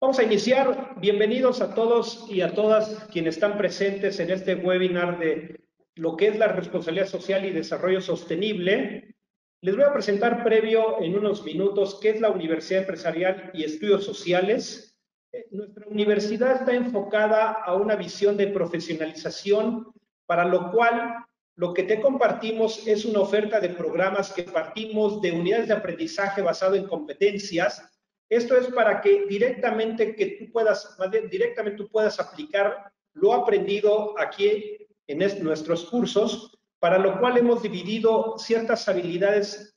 Vamos a iniciar. Bienvenidos a todos y a todas quienes están presentes en este webinar de lo que es la responsabilidad social y desarrollo sostenible. Les voy a presentar previo en unos minutos qué es la Universidad Empresarial y Estudios Sociales. Nuestra universidad está enfocada a una visión de profesionalización, para lo cual lo que te compartimos es una oferta de programas que partimos de unidades de aprendizaje basado en competencias. Esto es para que directamente tú puedas aplicar lo aprendido aquí en nuestros cursos, para lo cual hemos dividido ciertas habilidades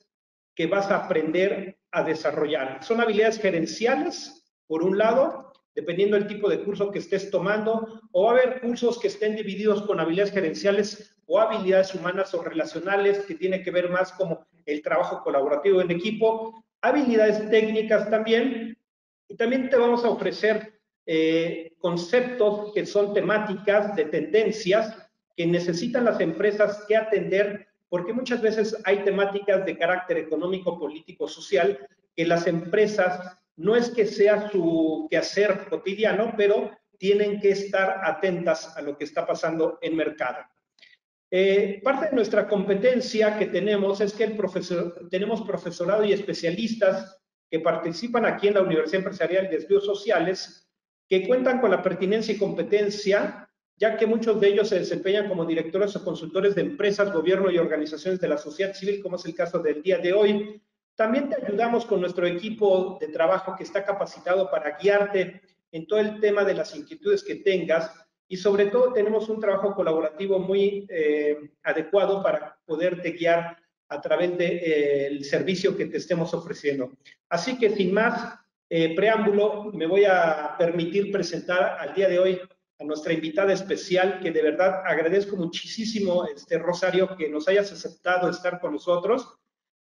que vas a aprender a desarrollar. Son habilidades gerenciales, por un lado, dependiendo del tipo de curso que estés tomando, o va a haber cursos que estén divididos con habilidades gerenciales o habilidades humanas o relacionales, que tiene que ver más como el trabajo colaborativo en equipo, habilidades técnicas también, y también te vamos a ofrecer conceptos que son temáticas de tendencias que necesitan las empresas que atender, porque muchas veces hay temáticas de carácter económico, político, social, que las empresas no es que sea su quehacer cotidiano, pero tienen que estar atentas a lo que está pasando en mercado. Parte de nuestra competencia que tenemos es que tenemos profesorado y especialistas que participan aquí en la Universidad Empresarial de Estudios Sociales, que cuentan con la pertinencia y competencia, ya que muchos de ellos se desempeñan como directores o consultores de empresas, gobierno y organizaciones de la sociedad civil, como es el caso del día de hoy. También te ayudamos con nuestro equipo de trabajo que está capacitado para guiarte en todo el tema de las inquietudes que tengas, y sobre todo tenemos un trabajo colaborativo muy adecuado para poderte guiar a través del servicio que te estemos ofreciendo. Así que sin más preámbulo, me voy a permitir presentar al día de hoy a nuestra invitada especial, que de verdad agradezco muchísimo, Rosario, que nos hayas aceptado estar con nosotros.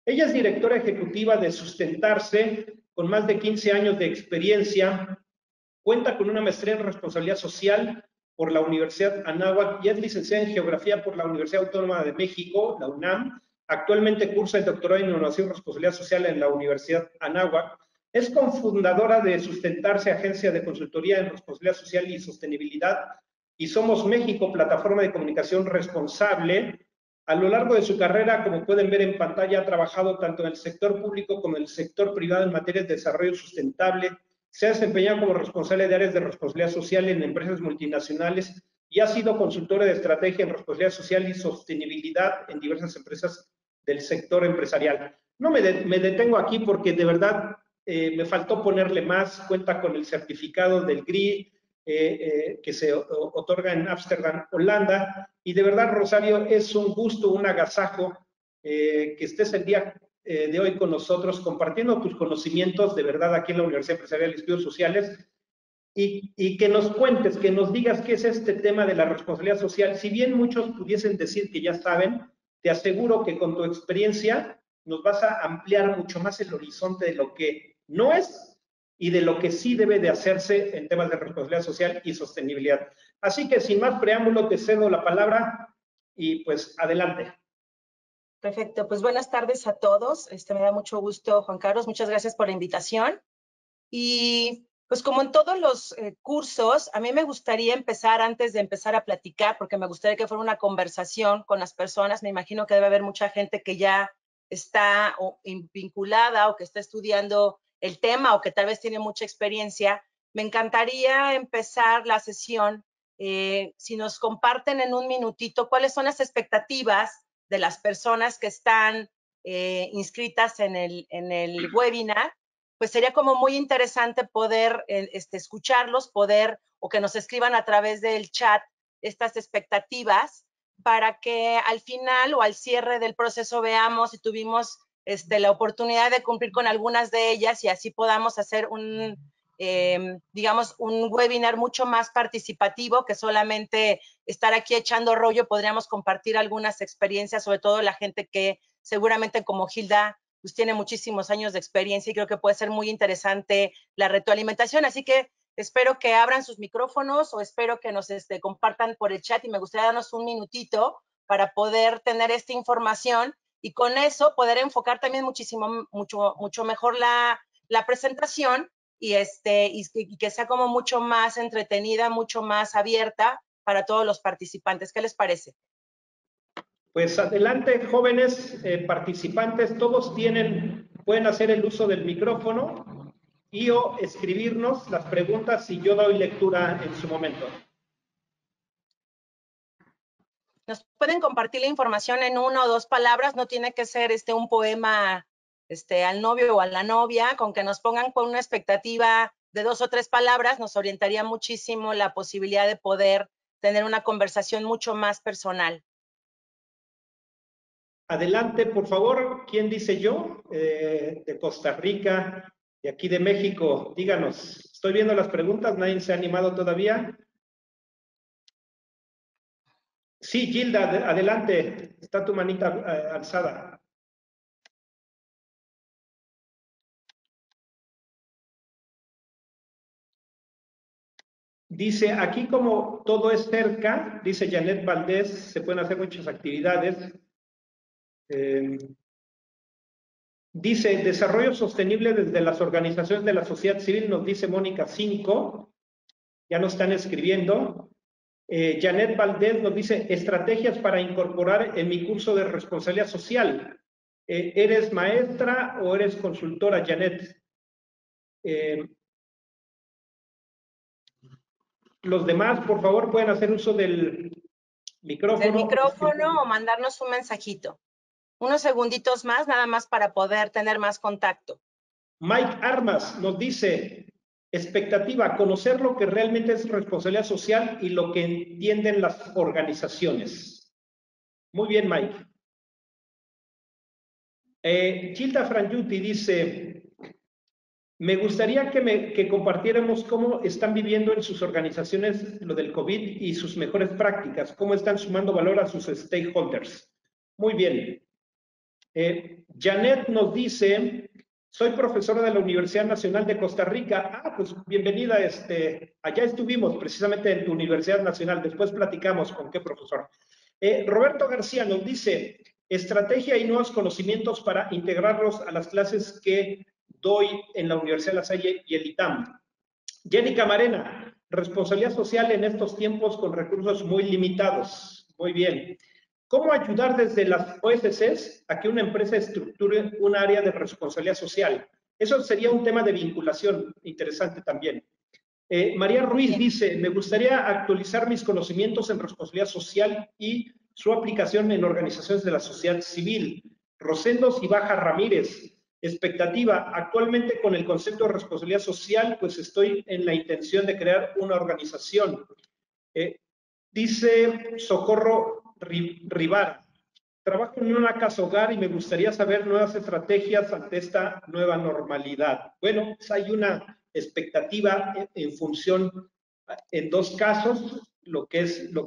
Ella es directora ejecutiva de Sustentarse, con más de 15 años de experiencia. Cuenta con una maestría en responsabilidad social por la Universidad Anáhuac y es licenciada en Geografía por la Universidad Autónoma de México, la UNAM. Actualmente cursa el doctorado en Innovación y Responsabilidad Social en la Universidad Anáhuac. Es cofundadora de Sustentarse, agencia de consultoría en responsabilidad social y sostenibilidad, y Somos México, plataforma de comunicación responsable. A lo largo de su carrera, como pueden ver en pantalla, ha trabajado tanto en el sector público como en el sector privado en materia de desarrollo sustentable. Se ha desempeñado como responsable de áreas de responsabilidad social en empresas multinacionales y ha sido consultora de estrategia en responsabilidad social y sostenibilidad en diversas empresas del sector empresarial. No me detengo aquí porque de verdad me faltó ponerle más. Cuenta con el certificado del GRI que se otorga en Ámsterdam, Holanda. Y de verdad, Rosario, es un gusto, un agasajo que estés el día de hoy con nosotros, compartiendo tus conocimientos de verdad aquí en la Universidad Empresarial y Estudios Sociales, y que nos cuentes, que nos digas qué es este tema de la responsabilidad social. Si bien muchos pudiesen decir que ya saben, te aseguro que con tu experiencia nos vas a ampliar mucho más el horizonte de lo que no es y de lo que sí debe de hacerse en temas de responsabilidad social y sostenibilidad. Así que sin más preámbulo, te cedo la palabra y pues adelante. Perfecto, pues buenas tardes a todos. Me da mucho gusto, Juan Carlos, muchas gracias por la invitación. Y pues como en todos los cursos, a mí me gustaría empezar, antes de empezar a platicar, porque me gustaría que fuera una conversación con las personas. Me imagino que debe haber mucha gente que ya está vinculada o que está estudiando el tema o que tal vez tiene mucha experiencia. Me encantaría empezar la sesión, si nos comparten en un minutito cuáles son las expectativas de las personas que están inscritas en el webinar. Pues sería como muy interesante poder escucharlos, o que nos escriban a través del chat estas expectativas, para que al final o al cierre del proceso veamos si tuvimos la oportunidad de cumplir con algunas de ellas, y así podamos hacer digamos, un webinar mucho más participativo que solamente estar aquí echando rollo. Podríamos compartir algunas experiencias, sobre todo la gente que seguramente, como Gilda, pues tiene muchísimos años de experiencia, y creo que puede ser muy interesante la retroalimentación. Así que espero que abran sus micrófonos, o espero que nos compartan por el chat, y me gustaría darnos un minutito para poder tener esta información y con eso poder enfocar también mucho mejor la presentación, y que sea como mucho más entretenida, mucho más abierta para todos los participantes. ¿Qué les parece? Pues adelante, jóvenes participantes, todos pueden hacer el uso del micrófono y o escribirnos las preguntas y yo doy lectura en su momento. Nos pueden compartir la información en 1 o 2 palabras, no tiene que ser un poema al novio o a la novia, con que nos pongan con una expectativa de 2 o 3 palabras, nos orientaría muchísimo la posibilidad de poder tener una conversación mucho más personal. Adelante, por favor. ¿Quién dice yo? De Costa Rica, de aquí de México. Díganos. Estoy viendo las preguntas. ¿Nadie se ha animado todavía? Sí, Gilda, adelante. Está tu manita alzada. Dice, aquí como todo es cerca, dice Janet Valdés, se pueden hacer muchas actividades. Dice, desarrollo sostenible desde las organizaciones de la sociedad civil, nos dice Mónica 5, ya nos están escribiendo. Janet Valdés nos dice, estrategias para incorporar en mi curso de responsabilidad social. ¿Eres maestra o eres consultora, Janet? Los demás, por favor, pueden hacer uso del micrófono. Del micrófono o mandarnos un mensajito. Unos segunditos más, nada más para poder tener más contacto. Mike Armas nos dice, expectativa, conocer lo que realmente es responsabilidad social y lo que entienden las organizaciones. Muy bien, Mike. Gilda Frangiuti dice, me gustaría que compartiéramos cómo están viviendo en sus organizaciones lo del COVID y sus mejores prácticas, cómo están sumando valor a sus stakeholders. Muy bien. Janet nos dice, soy profesora de la Universidad Nacional de Costa Rica. Ah, pues bienvenida, allá estuvimos precisamente en tu Universidad Nacional, después platicamos con qué profesor. Roberto García nos dice, estrategia y nuevos conocimientos para integrarlos a las clases que doy en la Universidad de La Salle y el ITAM. Jenny Camarena, responsabilidad social en estos tiempos con recursos muy limitados. Muy bien. ¿Cómo ayudar desde las OSCs a que una empresa estructure un área de responsabilidad social? Eso sería un tema de vinculación interesante también. María Ruiz dice, me gustaría actualizar mis conocimientos en responsabilidad social y su aplicación en organizaciones de la sociedad civil. Rosendo Cibaja Ramírez, expectativa, actualmente con el concepto de responsabilidad social, pues estoy en la intención de crear una organización. Dice Socorro Rivar, trabajo en una casa hogar y me gustaría saber nuevas estrategias ante esta nueva normalidad. Bueno, pues hay una expectativa en función, en 2 casos, lo que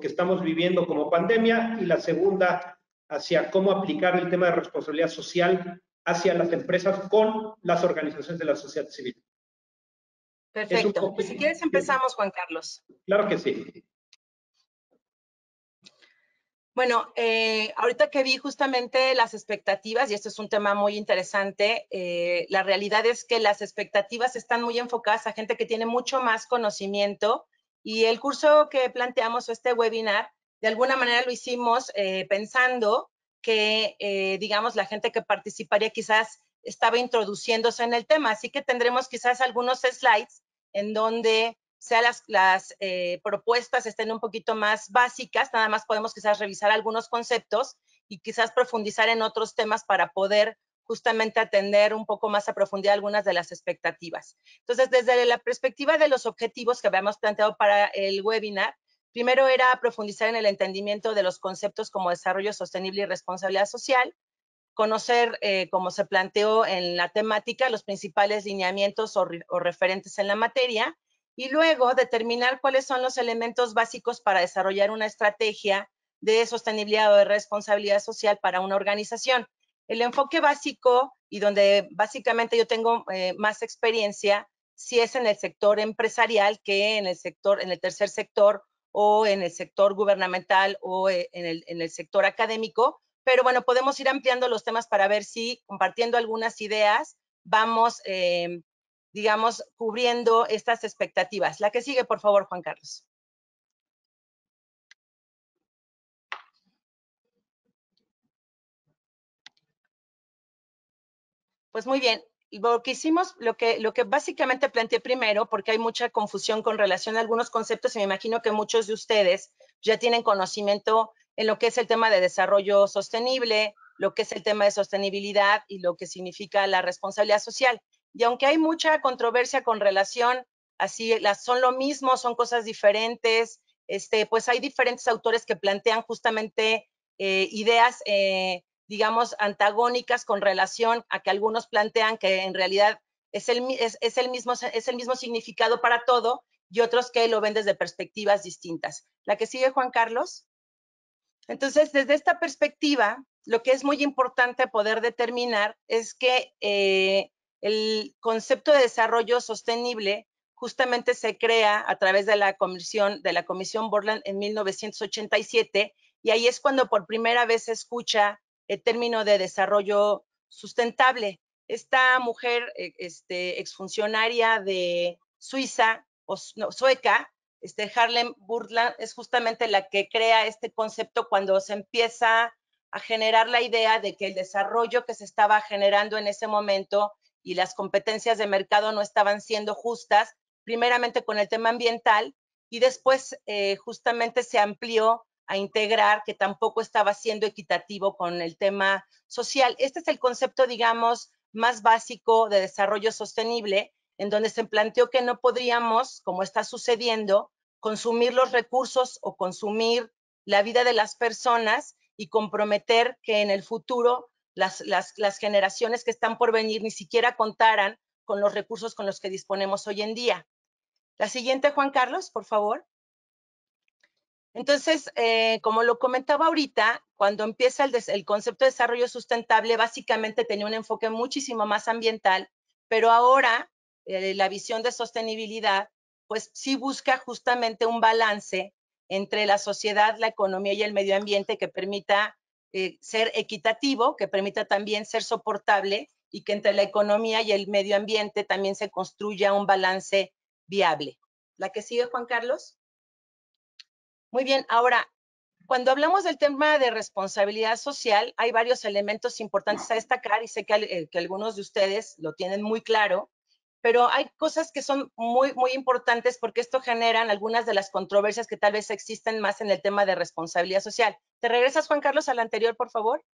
estamos viviendo como pandemia y la segunda hacia cómo aplicar el tema de responsabilidad social hacia las empresas con las organizaciones de la sociedad civil. Perfecto. Pues si quieres empezamos, Juan Carlos. Claro que sí. Bueno, ahorita que vi justamente las expectativas, y esto es un tema muy interesante, la realidad es que las expectativas están muy enfocadas a gente que tiene mucho más conocimiento y el curso que planteamos, este webinar, de alguna manera lo hicimos pensando que, digamos, la gente que participaría quizás estaba introduciéndose en el tema, así que tendremos quizás algunos slides en donde las propuestas estén un poquito más básicas, nada más podemos quizás revisar algunos conceptos y quizás profundizar en otros temas para poder justamente atender un poco más a profundidad algunas de las expectativas. Entonces, desde la perspectiva de los objetivos que habíamos planteado para el webinar, primero era profundizar en el entendimiento de los conceptos como desarrollo sostenible y responsabilidad social, conocer, como se planteó en la temática, los principales lineamientos o referentes en la materia, y luego determinar cuáles son los elementos básicos para desarrollar una estrategia de sostenibilidad o de responsabilidad social para una organización. El enfoque básico y donde básicamente yo tengo más experiencia, si es en el sector empresarial que en el tercer sector o en el sector gubernamental o en el sector académico, pero bueno, podemos ir ampliando los temas para ver si compartiendo algunas ideas vamos digamos, cubriendo estas expectativas. La que sigue, por favor, Juan Carlos. Pues muy bien, lo que hicimos, lo que básicamente planteé primero, porque hay mucha confusión con relación a algunos conceptos y me imagino que muchos de ustedes ya tienen conocimiento en lo que es el tema de desarrollo sostenible, lo que es el tema de sostenibilidad y lo que significa la responsabilidad social. Y aunque hay mucha controversia con relación, así son lo mismo, son cosas diferentes, pues hay diferentes autores que plantean justamente ideas digamos, antagónicas con relación a que algunos plantean que en realidad es el mismo significado para todo y otros que lo ven desde perspectivas distintas. La que sigue, Juan Carlos. Entonces, desde esta perspectiva, lo que es muy importante poder determinar es que el concepto de desarrollo sostenible justamente se crea a través de la Comisión Borland en 1987 y ahí es cuando por primera vez se escucha el término de desarrollo sustentable. Esta mujer exfuncionaria de Suiza, o no, sueca, Harlem Brundtland, es justamente la que crea este concepto cuando se empieza a generar la idea de que el desarrollo que se estaba generando en ese momento y las competencias de mercado no estaban siendo justas, primeramente con el tema ambiental y después justamente se amplió a integrar que tampoco estaba siendo equitativo con el tema social. Este es el concepto, digamos, más básico de desarrollo sostenible, en donde se planteó que no podríamos, como está sucediendo, consumir los recursos o consumir la vida de las personas y comprometer que en el futuro las generaciones que están por venir ni siquiera contaran con los recursos con los que disponemos hoy en día. La siguiente, Juan Carlos, por favor. Entonces, como lo comentaba ahorita, cuando empieza el concepto de desarrollo sustentable, básicamente tenía un enfoque muchísimo más ambiental, pero ahora la visión de sostenibilidad, pues sí busca justamente un balance entre la sociedad, la economía y el medio ambiente que permita ser equitativo, que permita también ser soportable y que entre la economía y el medio ambiente también se construya un balance viable. ¿La que sigue, Juan Carlos? Muy bien, ahora, cuando hablamos del tema de responsabilidad social, hay varios elementos importantes a destacar y sé que algunos de ustedes lo tienen muy claro, pero hay cosas que son muy, muy importantes porque esto generan algunas de las controversias que tal vez existen más en el tema de responsabilidad social. ¿Te regresas, Juan Carlos, al anterior, por favor?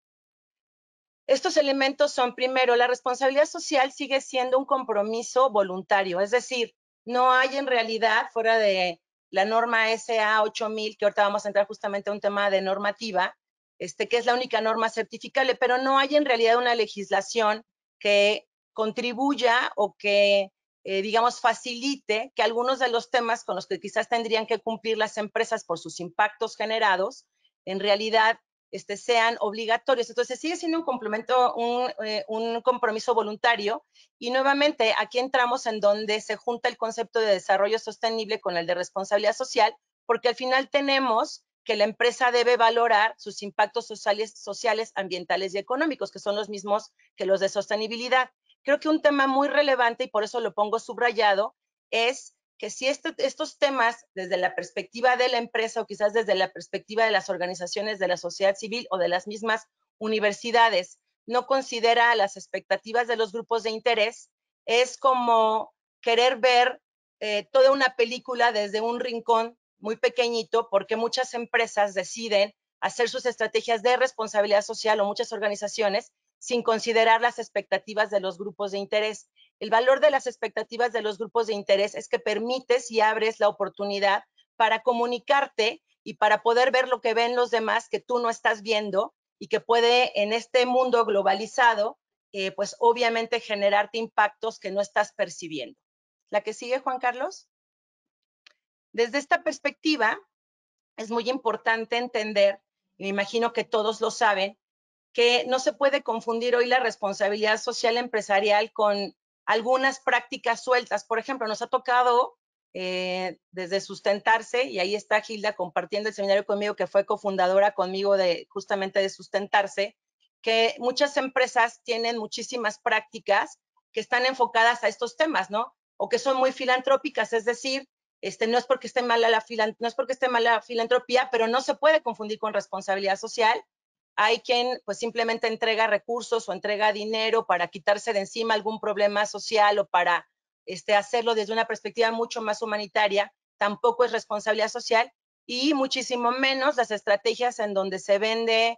Estos elementos son, primero, la responsabilidad social sigue siendo un compromiso voluntario, es decir, no hay en realidad, fuera de la norma SA 8000, que ahorita vamos a entrar justamente a un tema de normativa, que es la única norma certificable, pero no hay en realidad una legislación que contribuya o que, digamos, facilite que algunos de los temas con los que quizás tendrían que cumplir las empresas por sus impactos generados, en realidad sean obligatorios. Entonces sigue siendo un complemento, un compromiso voluntario y nuevamente aquí entramos en donde se junta el concepto de desarrollo sostenible con el de responsabilidad social, porque al final tenemos que la empresa debe valorar sus impactos sociales, ambientales y económicos, que son los mismos que los de sostenibilidad. Creo que un tema muy relevante, y por eso lo pongo subrayado, es que si estos temas desde la perspectiva de la empresa o quizás desde la perspectiva de las organizaciones de la sociedad civil o de las mismas universidades no considera las expectativas de los grupos de interés, es como querer ver toda una película desde un rincón muy pequeñito, porque muchas empresas deciden hacer sus estrategias de responsabilidad social o muchas organizaciones sin considerar las expectativas de los grupos de interés. El valor de las expectativas de los grupos de interés es que permites y abres la oportunidad para comunicarte y para poder ver lo que ven los demás que tú no estás viendo y que puede en este mundo globalizado, pues obviamente generarte impactos que no estás percibiendo. ¿La que sigue, Juan Carlos? Desde esta perspectiva, es muy importante entender, y me imagino que todos lo saben, que no se puede confundir hoy la responsabilidad social empresarial con algunas prácticas sueltas. Por ejemplo, nos ha tocado desde Sustentarse, y ahí está Gilda compartiendo el seminario conmigo, que fue cofundadora conmigo justamente de Sustentarse, que muchas empresas tienen muchísimas prácticas que están enfocadas a estos temas, ¿no? O que son muy filantrópicas, es decir, no es porque esté mala la filantropía, pero no se puede confundir con responsabilidad social. Hay quien pues simplemente entrega recursos o entrega dinero para quitarse de encima algún problema social o para hacerlo desde una perspectiva mucho más humanitaria, tampoco es responsabilidad social, y muchísimo menos las estrategias en donde se vende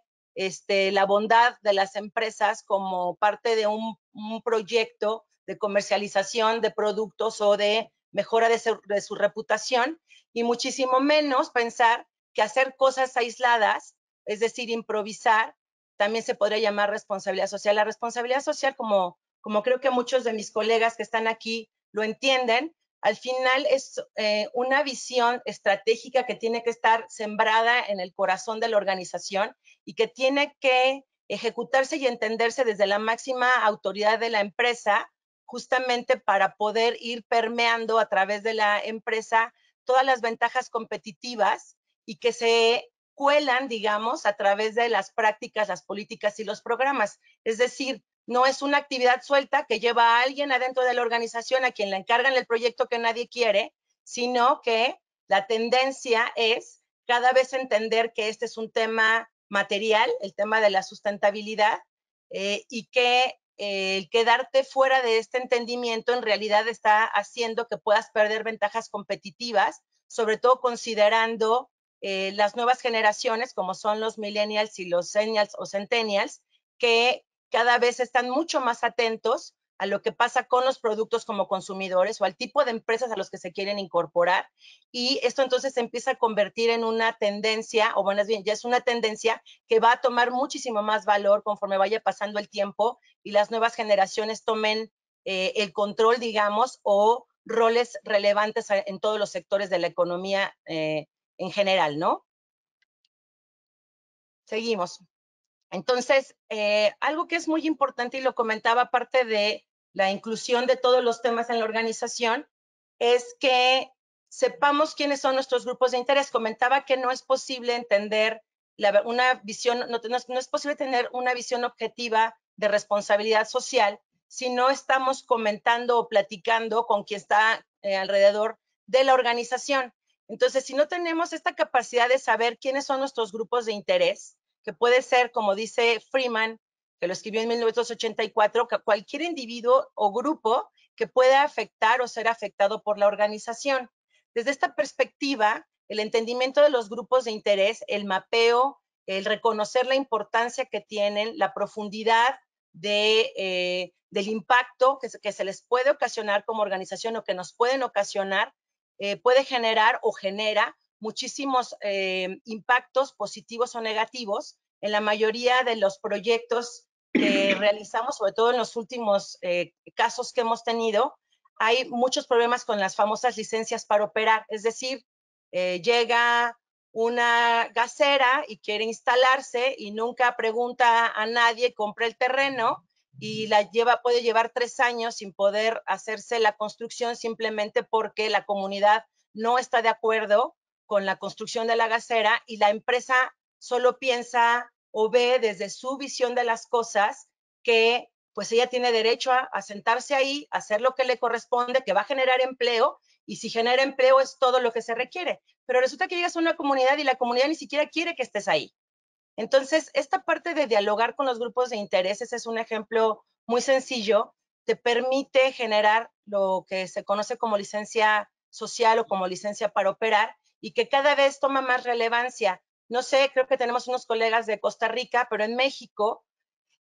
la bondad de las empresas como parte de un proyecto de comercialización de productos o de mejora de su reputación, y muchísimo menos pensar que hacer cosas aisladas, es decir, improvisar, también se podría llamar responsabilidad social. La responsabilidad social, como creo que muchos de mis colegas que están aquí lo entienden, al final es una visión estratégica que tiene que estar sembrada en el corazón de la organización y que tiene que ejecutarse y entenderse desde la máxima autoridad de la empresa, justamente para poder ir permeando a través de la empresa todas las ventajas competitivas y que se cuelan, digamos, a través de las prácticas, las políticas y los programas. Es decir, no es una actividad suelta que lleva a alguien adentro de la organización a quien le encargan el proyecto que nadie quiere, sino que la tendencia es cada vez entender que este es un tema material, el tema de la sustentabilidad, y que el quedarte fuera de este entendimiento en realidad está haciendo que puedas perder ventajas competitivas, sobre todo considerando las nuevas generaciones, como son los millennials y los senials o centennials, que cada vez están mucho más atentos a lo que pasa con los productos como consumidores o al tipo de empresas a los que se quieren incorporar. Y esto entonces se empieza a convertir en una tendencia, o bueno, bien, ya es una tendencia que va a tomar muchísimo más valor conforme vaya pasando el tiempo y las nuevas generaciones tomen el control, digamos, o roles relevantes en todos los sectores de la economía en general, ¿no? Seguimos. Entonces, algo que es muy importante, y lo comentaba aparte de la inclusión de todos los temas en la organización, es que sepamos quiénes son nuestros grupos de interés. Comentaba que no es posible entender una visión, no es posible tener una visión objetiva de responsabilidad social si no estamos comentando o platicando con quien está alrededor de la organización. Entonces, si no tenemos esta capacidad de saber quiénes son nuestros grupos de interés, que puede ser, como dice Freeman, que lo escribió en 1984, que cualquier individuo o grupo que pueda afectar o ser afectado por la organización. Desde esta perspectiva, el entendimiento de los grupos de interés, el mapeo, el reconocer la importancia que tienen, la profundidad del impacto que se les puede ocasionar como organización o que nos pueden ocasionar, puede generar o genera muchísimos impactos positivos o negativos en la mayoría de los proyectos que realizamos, sobre todo en los últimos casos que hemos tenido. Hay muchos problemas con las famosas licencias para operar, es decir, llega una gasera y quiere instalarse y nunca pregunta a nadie, compra el terreno y puede llevar 3 años sin poder hacerse la construcción simplemente porque la comunidad no está de acuerdo con la construcción de la gasera y la empresa solo piensa o ve desde su visión de las cosas que pues ella tiene derecho a sentarse ahí, a hacer lo que le corresponde, que va a generar empleo, y si genera empleo es todo lo que se requiere. Pero resulta que llegas a una comunidad y la comunidad ni siquiera quiere que estés ahí. Entonces, esta parte de dialogar con los grupos de intereses es un ejemplo muy sencillo, te permite generar lo que se conoce como licencia social o como licencia para operar y que cada vez toma más relevancia. No sé, creo que tenemos unos colegas de Costa Rica, pero en México,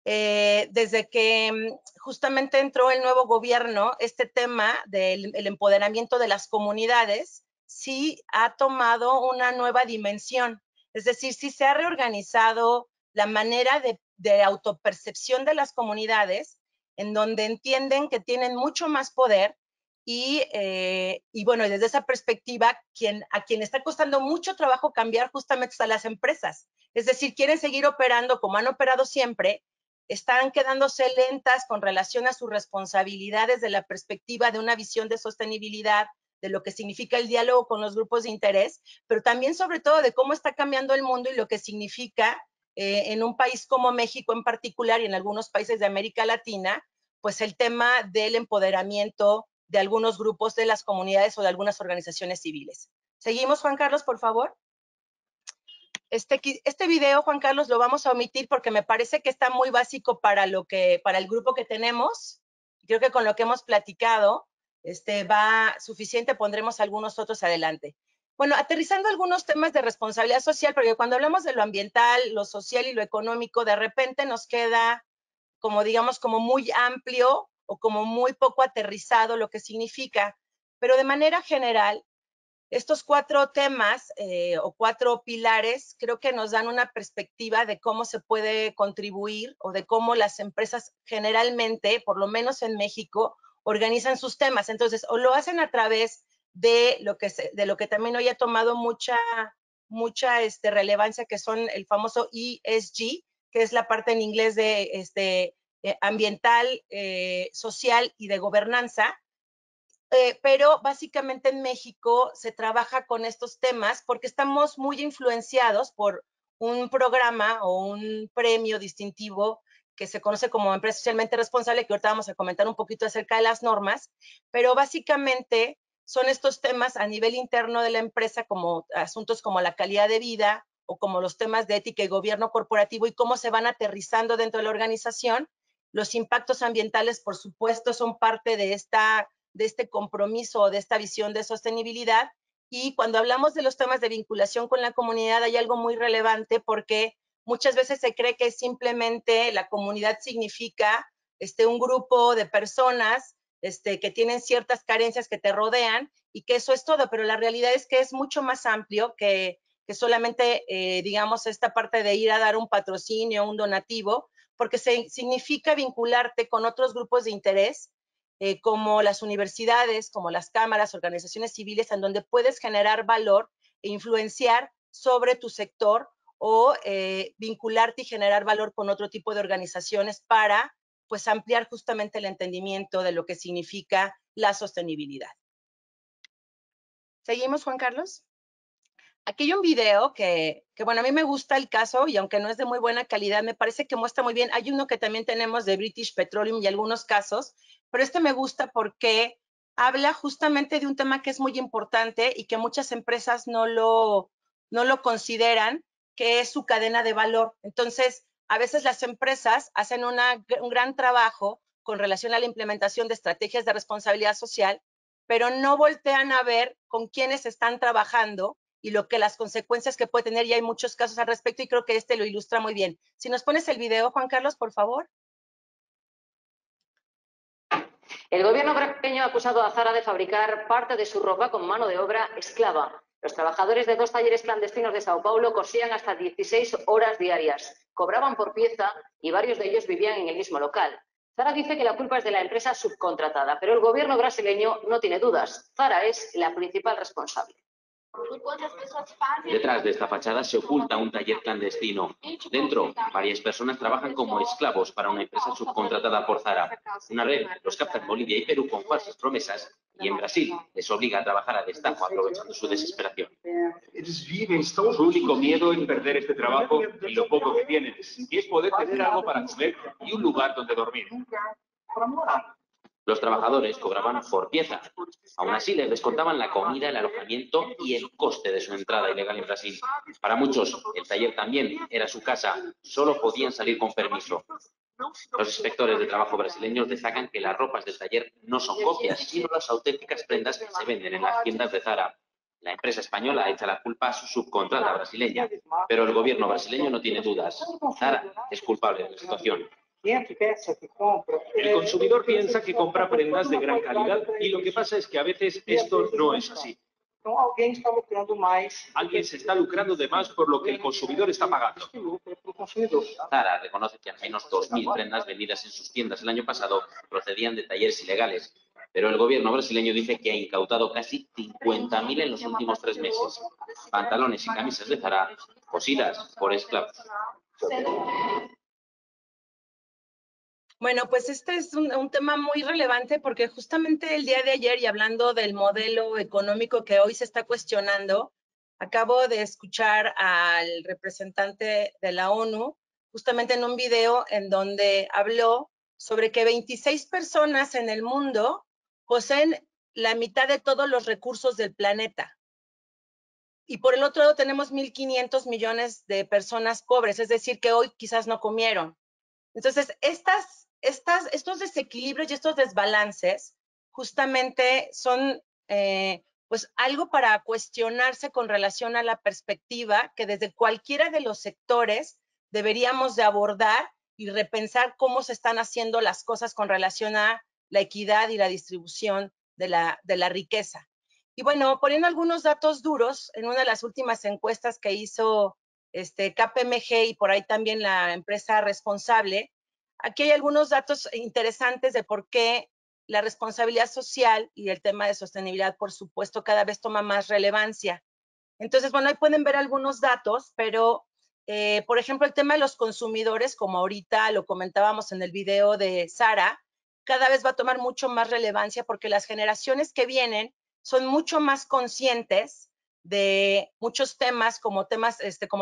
desde que justamente entró el nuevo gobierno, este tema del empoderamiento de las comunidades sí ha tomado una nueva dimensión. Es decir, sí se ha reorganizado la manera de autopercepción de las comunidades, en donde entienden que tienen mucho más poder y bueno, desde esa perspectiva, a quien está costando mucho trabajo cambiar justamente está las empresas. Es decir, quieren seguir operando como han operado siempre, están quedándose lentas con relación a sus responsabilidades desde la perspectiva de una visión de sostenibilidad, de lo que significa el diálogo con los grupos de interés, pero también sobre todo de cómo está cambiando el mundo y lo que significa en un país como México en particular y en algunos países de América Latina, pues el tema del empoderamiento de algunos grupos de las comunidades o de algunas organizaciones civiles. Seguimos, Juan Carlos, por favor. Este video, Juan Carlos, lo vamos a omitir porque me parece que está muy básico para el grupo que tenemos. Creo que con lo que hemos platicado va suficiente, pondremos algunos otros adelante. Bueno, aterrizando algunos temas de responsabilidad social, porque cuando hablamos de lo ambiental, lo social y lo económico, de repente nos queda como, digamos, como muy amplio o como muy poco aterrizado lo que significa. Pero de manera general, estos 4 temas o 4 pilares creo que nos dan una perspectiva de cómo se puede contribuir o de cómo las empresas generalmente, por lo menos en México, organizan sus temas. Entonces, o lo hacen a través de lo que también hoy ha tomado mucha relevancia, que son el famoso ESG, que es la parte en inglés de ambiental, social y de gobernanza. Pero básicamente en México se trabaja con estos temas porque estamos muy influenciados por un programa o un premio distintivo que se conoce como empresa socialmente responsable, que ahorita vamos a comentar un poquito acerca de las normas, pero básicamente son estos temas a nivel interno de la empresa, como asuntos como la calidad de vida o como los temas de ética y gobierno corporativo y cómo se van aterrizando dentro de la organización. Los impactos ambientales, por supuesto, son parte de este compromiso o de esta visión de sostenibilidad. Y cuando hablamos de los temas de vinculación con la comunidad, hay algo muy relevante porque muchas veces se cree que simplemente la comunidad significa un grupo de personas que tienen ciertas carencias que te rodean y que eso es todo, pero la realidad es que es mucho más amplio que solamente, digamos, esta parte de ir a dar un patrocinio, un donativo, porque significa vincularte con otros grupos de interés, como las universidades, como las cámaras, organizaciones civiles, en donde puedes generar valor e influenciar sobre tu sector o vincularte y generar valor con otro tipo de organizaciones para, pues, ampliar justamente el entendimiento de lo que significa la sostenibilidad. ¿Seguimos, Juan Carlos? Aquí hay un video que, bueno, a mí me gusta el caso y aunque no es de muy buena calidad, me parece que muestra muy bien. Hay uno que también tenemos de British Petroleum y algunos casos, pero me gusta porque habla justamente de un tema que es muy importante y que muchas empresas no lo consideran, que es su cadena de valor. Entonces, a veces las empresas hacen un gran trabajo con relación a la implementación de estrategias de responsabilidad social, pero no voltean a ver con quiénes están trabajando y las consecuencias que puede tener, y hay muchos casos al respecto y creo que lo ilustra muy bien. Si nos pones el video, Juan Carlos, por favor. El gobierno brasileño ha acusado a Zara de fabricar parte de su ropa con mano de obra esclava. Los trabajadores de 2 talleres clandestinos de Sao Paulo cosían hasta 16 horas diarias, cobraban por pieza y varios de ellos vivían en el mismo local. Zara dice que la culpa es de la empresa subcontratada, pero el gobierno brasileño no tiene dudas. Zara es la principal responsable. Detrás de esta fachada se oculta un taller clandestino. Dentro, varias personas trabajan como esclavos para una empresa subcontratada por Zara. Una red los capta en Bolivia y Perú con falsas promesas y en Brasil les obliga a trabajar a destajo aprovechando su desesperación. Su único miedo es perder este trabajo y lo poco que tienen, y es poder tener algo para comer y un lugar donde dormir. Los trabajadores cobraban por pieza. Aún así, les descontaban la comida, el alojamiento y el coste de su entrada ilegal en Brasil. Para muchos, el taller también era su casa. Solo podían salir con permiso. Los inspectores de trabajo brasileños destacan que las ropas del taller no son copias, sino las auténticas prendas que se venden en las tiendas de Zara. La empresa española echa la culpa a su subcontrata brasileña, pero el gobierno brasileño no tiene dudas. Zara es culpable de la situación. El consumidor piensa que compra prendas de gran calidad y lo que pasa es que a veces esto no es así. Alguien se está lucrando de más por lo que el consumidor está pagando. Zara reconoce que al menos 2.000 prendas vendidas en sus tiendas el año pasado procedían de talleres ilegales, pero el gobierno brasileño dice que ha incautado casi 50.000 en los últimos 3 meses. Pantalones y camisas de Zara cosidas por esclavos. Bueno, pues este es un tema muy relevante porque justamente el día de ayer, y hablando del modelo económico que hoy se está cuestionando, acabo de escuchar al representante de la ONU justamente en un video en donde habló sobre que 26 personas en el mundo poseen la mitad de todos los recursos del planeta. Y por el otro lado tenemos 1.500 millones de personas pobres, es decir, que hoy quizás no comieron. Entonces, estos desequilibrios y estos desbalances justamente son pues algo para cuestionarse con relación a la perspectiva que desde cualquiera de los sectores deberíamos de abordar y repensar cómo se están haciendo las cosas con relación a la equidad y la distribución de la riqueza. Y bueno, poniendo algunos datos duros, en una de las últimas encuestas que hizo KPMG y por ahí también la empresa responsable, aquí hay algunos datos interesantes de por qué la responsabilidad social y el tema de sostenibilidad, por supuesto, cada vez toma más relevancia. Entonces, bueno, ahí pueden ver algunos datos, pero, por ejemplo, el tema de los consumidores, como ahorita lo comentábamos en el video de Sara, cada vez va a tomar mucho más relevancia porque las generaciones que vienen son mucho más conscientes de muchos temas, como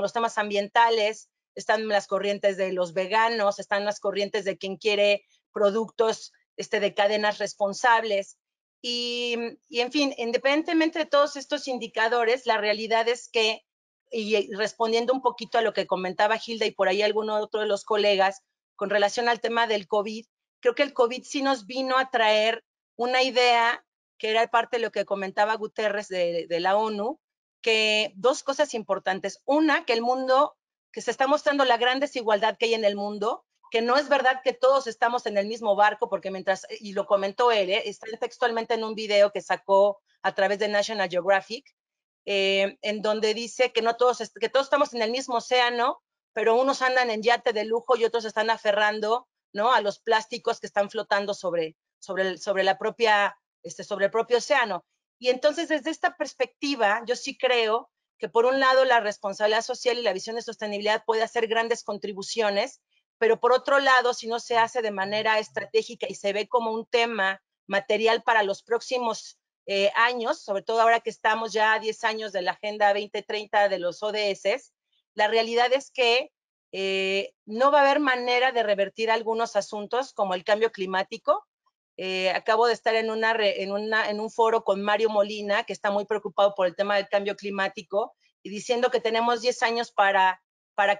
los temas ambientales, están las corrientes de los veganos, están las corrientes de quien quiere productos de cadenas responsables. Y en fin, independientemente de todos estos indicadores, la realidad es que, y respondiendo un poquito a lo que comentaba Hilda y por ahí alguno otro de los colegas, con relación al tema del COVID, creo que el COVID sí nos vino a traer una idea que era parte de lo que comentaba Guterres de la ONU, que dos cosas importantes. Una, que el mundo, que se está mostrando la gran desigualdad que hay en el mundo, que no es verdad que todos estamos en el mismo barco, porque mientras, y lo comentó él, está textualmente en un video que sacó a través de National Geographic, en donde dice que todos estamos en el mismo océano, pero unos andan en yate de lujo y otros están aferrando, ¿no?, a los plásticos que están flotando sobre el propio océano. Y entonces, desde esta perspectiva, yo sí creo que por un lado la responsabilidad social y la visión de sostenibilidad puede hacer grandes contribuciones, pero por otro lado, si no se hace de manera estratégica y se ve como un tema material para los próximos años, sobre todo ahora que estamos ya a 10 años de la Agenda 2030 de los ODS, la realidad es que no va a haber manera de revertir algunos asuntos como el cambio climático. Acabo de estar en un foro con Mario Molina, que está muy preocupado por el tema del cambio climático y diciendo que tenemos 10 años para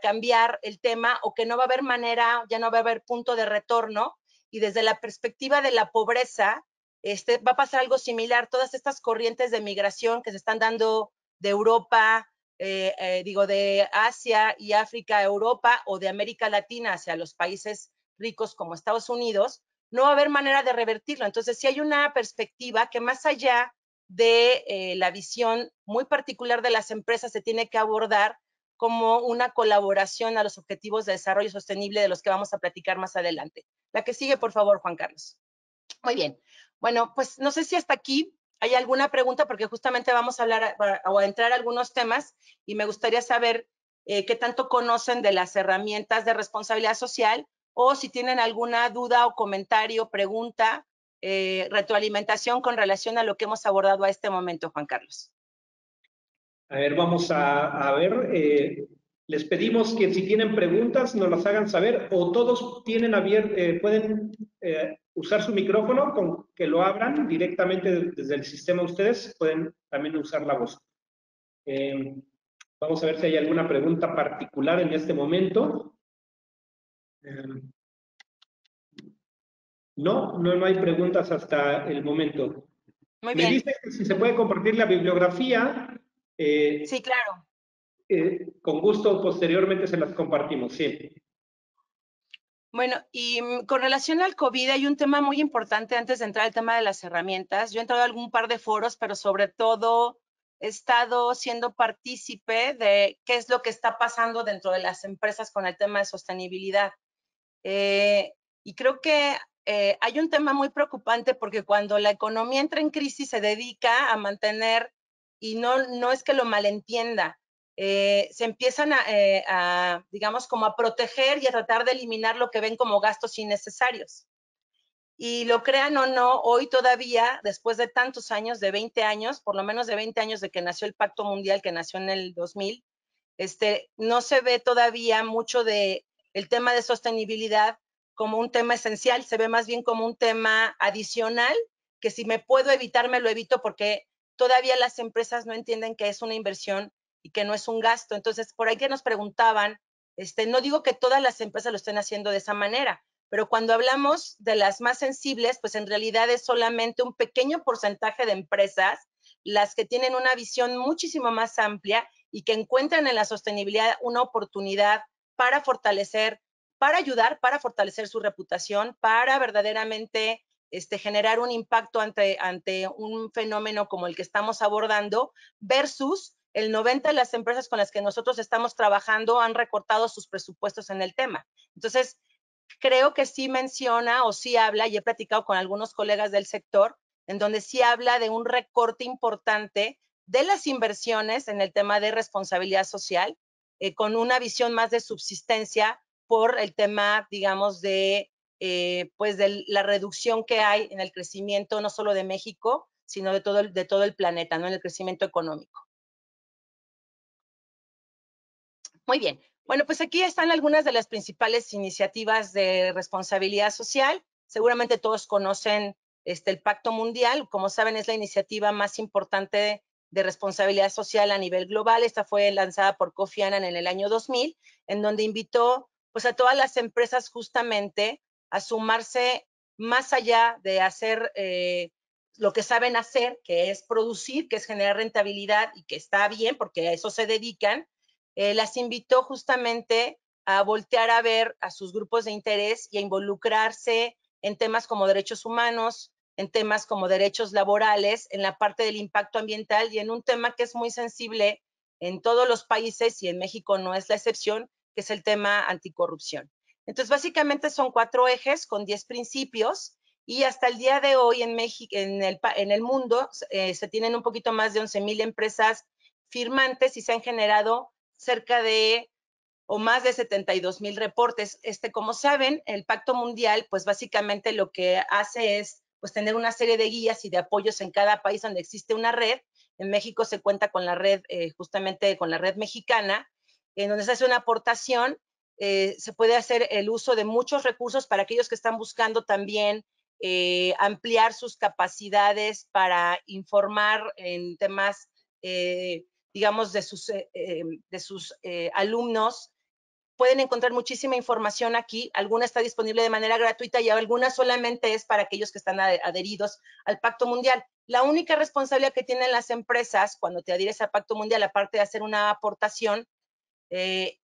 cambiar el tema, o que no va a haber manera, ya no va a haber punto de retorno. Y desde la perspectiva de la pobreza, va a pasar algo similar. Todas estas corrientes de migración que se están dando de Europa, de Asia y África a Europa, o de América Latina hacia los países ricos como Estados Unidos, no va a haber manera de revertirlo. Entonces, sí hay una perspectiva que, más allá de la visión muy particular de las empresas, se tiene que abordar como una colaboración a los objetivos de desarrollo sostenible, de los que vamos a platicar más adelante. La que sigue, por favor, Juan Carlos. Muy bien. Bueno, pues no sé si hasta aquí hay alguna pregunta, porque justamente vamos a hablar o a entrar a algunos temas, y me gustaría saber qué tanto conocen de las herramientas de responsabilidad social, o si tienen alguna duda o comentario, pregunta, retroalimentación con relación a lo que hemos abordado a este momento, Juan Carlos. A ver, vamos a ver. Les pedimos que si tienen preguntas nos las hagan saber, o todos tienen pueden usar su micrófono, con que lo abran directamente desde el sistema. Ustedes pueden también usar la voz. Vamos a ver si hay alguna pregunta particular en este momento. No hay preguntas hasta el momento. Muy bien. Me dice que si se puede compartir la bibliografía. Sí, claro. Con gusto, posteriormente se las compartimos, sí. Bueno, y con relación al COVID hay un tema muy importante antes de entrar al tema de las herramientas. Yo he entrado a algún par de foros, pero sobre todo he estado siendo partícipe de qué es lo que está pasando dentro de las empresas con el tema de sostenibilidad. Y creo que hay un tema muy preocupante, porque cuando la economía entra en crisis se dedica a mantener, y no es que lo malentienda, se empiezan digamos, como a proteger y a tratar de eliminar lo que ven como gastos innecesarios. Y lo crean o no, hoy todavía, después de tantos años, de 20 años, por lo menos de 20 años de que nació el Pacto Mundial, que nació en el 2000, no se ve todavía mucho de el tema de sostenibilidad como un tema esencial, se ve más bien como un tema adicional, que si me puedo evitar, me lo evito, porque todavía las empresas no entienden que es una inversión y que no es un gasto. Entonces, por ahí que nos preguntaban, no digo que todas las empresas lo estén haciendo de esa manera, pero cuando hablamos de las más sensibles, pues en realidad es solamente un pequeño porcentaje de empresas las que tienen una visión muchísimo más amplia y que encuentran en la sostenibilidad una oportunidad para fortalecer, para ayudar, para fortalecer su reputación, para verdaderamente generar un impacto ante un fenómeno como el que estamos abordando, versus el 90% de las empresas con las que nosotros estamos trabajando han recortado sus presupuestos en el tema. Entonces, creo que sí menciona o sí habla, y he platicado con algunos colegas del sector, en donde sí habla de un recorte importante de las inversiones en el tema de responsabilidad social, con una visión más de subsistencia por el tema, digamos, pues de la reducción que hay en el crecimiento no solo de México, sino de todo el planeta, ¿no? En el crecimiento económico. Muy bien. Bueno, pues aquí están algunas de las principales iniciativas de responsabilidad social. Seguramente todos conocen el Pacto Mundial. Como saben, es la iniciativa más importante de responsabilidad social a nivel global. Esta fue lanzada por Kofi Annan en el año 2000, en donde invitó pues, a todas las empresas justamente a sumarse más allá de hacer lo que saben hacer, que es producir, que es generar rentabilidad y que está bien porque a eso se dedican. Las invitó justamente a voltear a ver a sus grupos de interés y a involucrarse en temas como derechos humanos, en temas como derechos laborales, en la parte del impacto ambiental y en un tema que es muy sensible en todos los países y en México no es la excepción, que es el tema anticorrupción. Entonces, básicamente son 4 ejes con 10 principios y hasta el día de hoy en México, en el mundo, se tienen un poquito más de 11,000 empresas firmantes y se han generado cerca de o más de 72,000 reportes. Como saben, el Pacto Mundial, pues básicamente lo que hace es pues tener una serie de guías y de apoyos en cada país donde existe una red. En México se cuenta con la red, justamente con la red mexicana, en donde se hace una aportación. Se puede hacer el uso de muchos recursos para aquellos que están buscando también ampliar sus capacidades para informar en temas digamos, de sus alumnos. Pueden encontrar muchísima información aquí. Alguna está disponible de manera gratuita y alguna solamente es para aquellos que están adheridos al Pacto Mundial. La única responsabilidad que tienen las empresas cuando te adhieres al Pacto Mundial, aparte de hacer una aportación,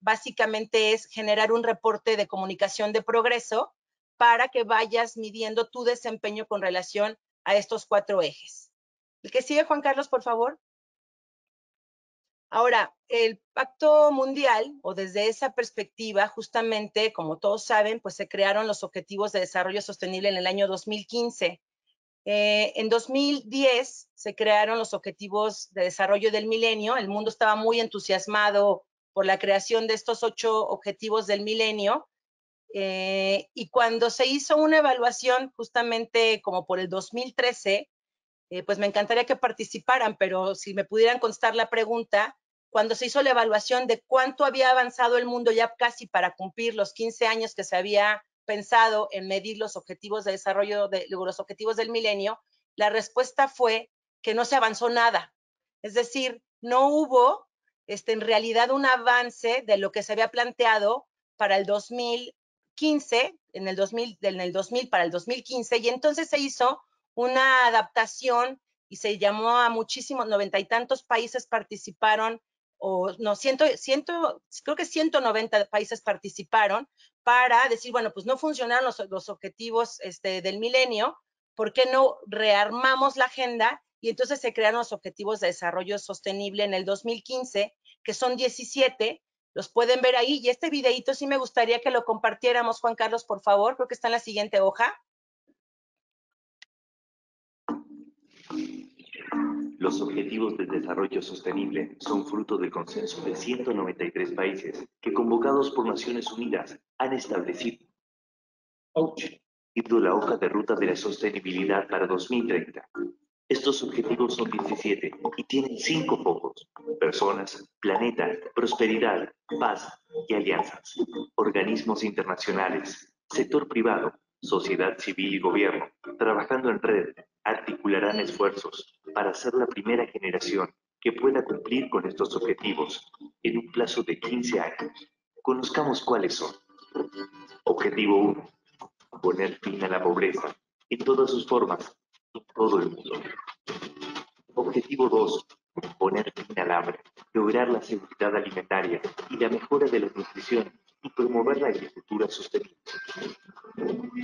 básicamente es generar un reporte de comunicación de progreso para que vayas midiendo tu desempeño con relación a estos 4 ejes. El que sigue, Juan Carlos, por favor. Ahora, el Pacto Mundial, o desde esa perspectiva, justamente, como todos saben, pues se crearon los Objetivos de Desarrollo Sostenible en el año 2015. En 2010 se crearon los Objetivos de Desarrollo del Milenio. El mundo estaba muy entusiasmado por la creación de estos 8 Objetivos del Milenio. Y cuando se hizo una evaluación, justamente como por el 2013, pues me encantaría que participaran, pero si me pudieran contestar la pregunta, cuando se hizo la evaluación de cuánto había avanzado el mundo ya casi para cumplir los 15 años que se había pensado en medir los objetivos de desarrollo, los objetivos del milenio, la respuesta fue que no se avanzó nada. Es decir, no hubo en realidad un avance de lo que se había planteado para el 2015, en el 2000 para el 2015, y entonces se hizo una adaptación y se llamó a muchísimos, 90 y tantos países participaron, o no, creo que 190 países participaron para decir, bueno, pues no funcionaron los objetivos del milenio, ¿por qué no rearmamos la agenda? Y entonces se crearon los Objetivos de Desarrollo Sostenible en el 2015, que son 17, los pueden ver ahí, y este videito sí me gustaría que lo compartiéramos, Juan Carlos, por favor, creo que está en la siguiente hoja. Los Objetivos de Desarrollo Sostenible son fruto del consenso de 193 países que, convocados por Naciones Unidas, han establecido la hoja de ruta de la sostenibilidad para 2030. Estos objetivos son 17 y tienen 5 focos: personas, planeta, prosperidad, paz y alianzas. Organismos internacionales, Sector privado, sociedad civil y gobierno, trabajando en red, articularán esfuerzos para ser la primera generación que pueda cumplir con estos objetivos en un plazo de 15 años. Conozcamos cuáles son. Objetivo 1. Poner fin a la pobreza en todas sus formas, en todo el mundo. Objetivo 2. Poner fin al hambre, lograr la seguridad alimentaria y la mejora de la nutrición y promover la agricultura sostenible.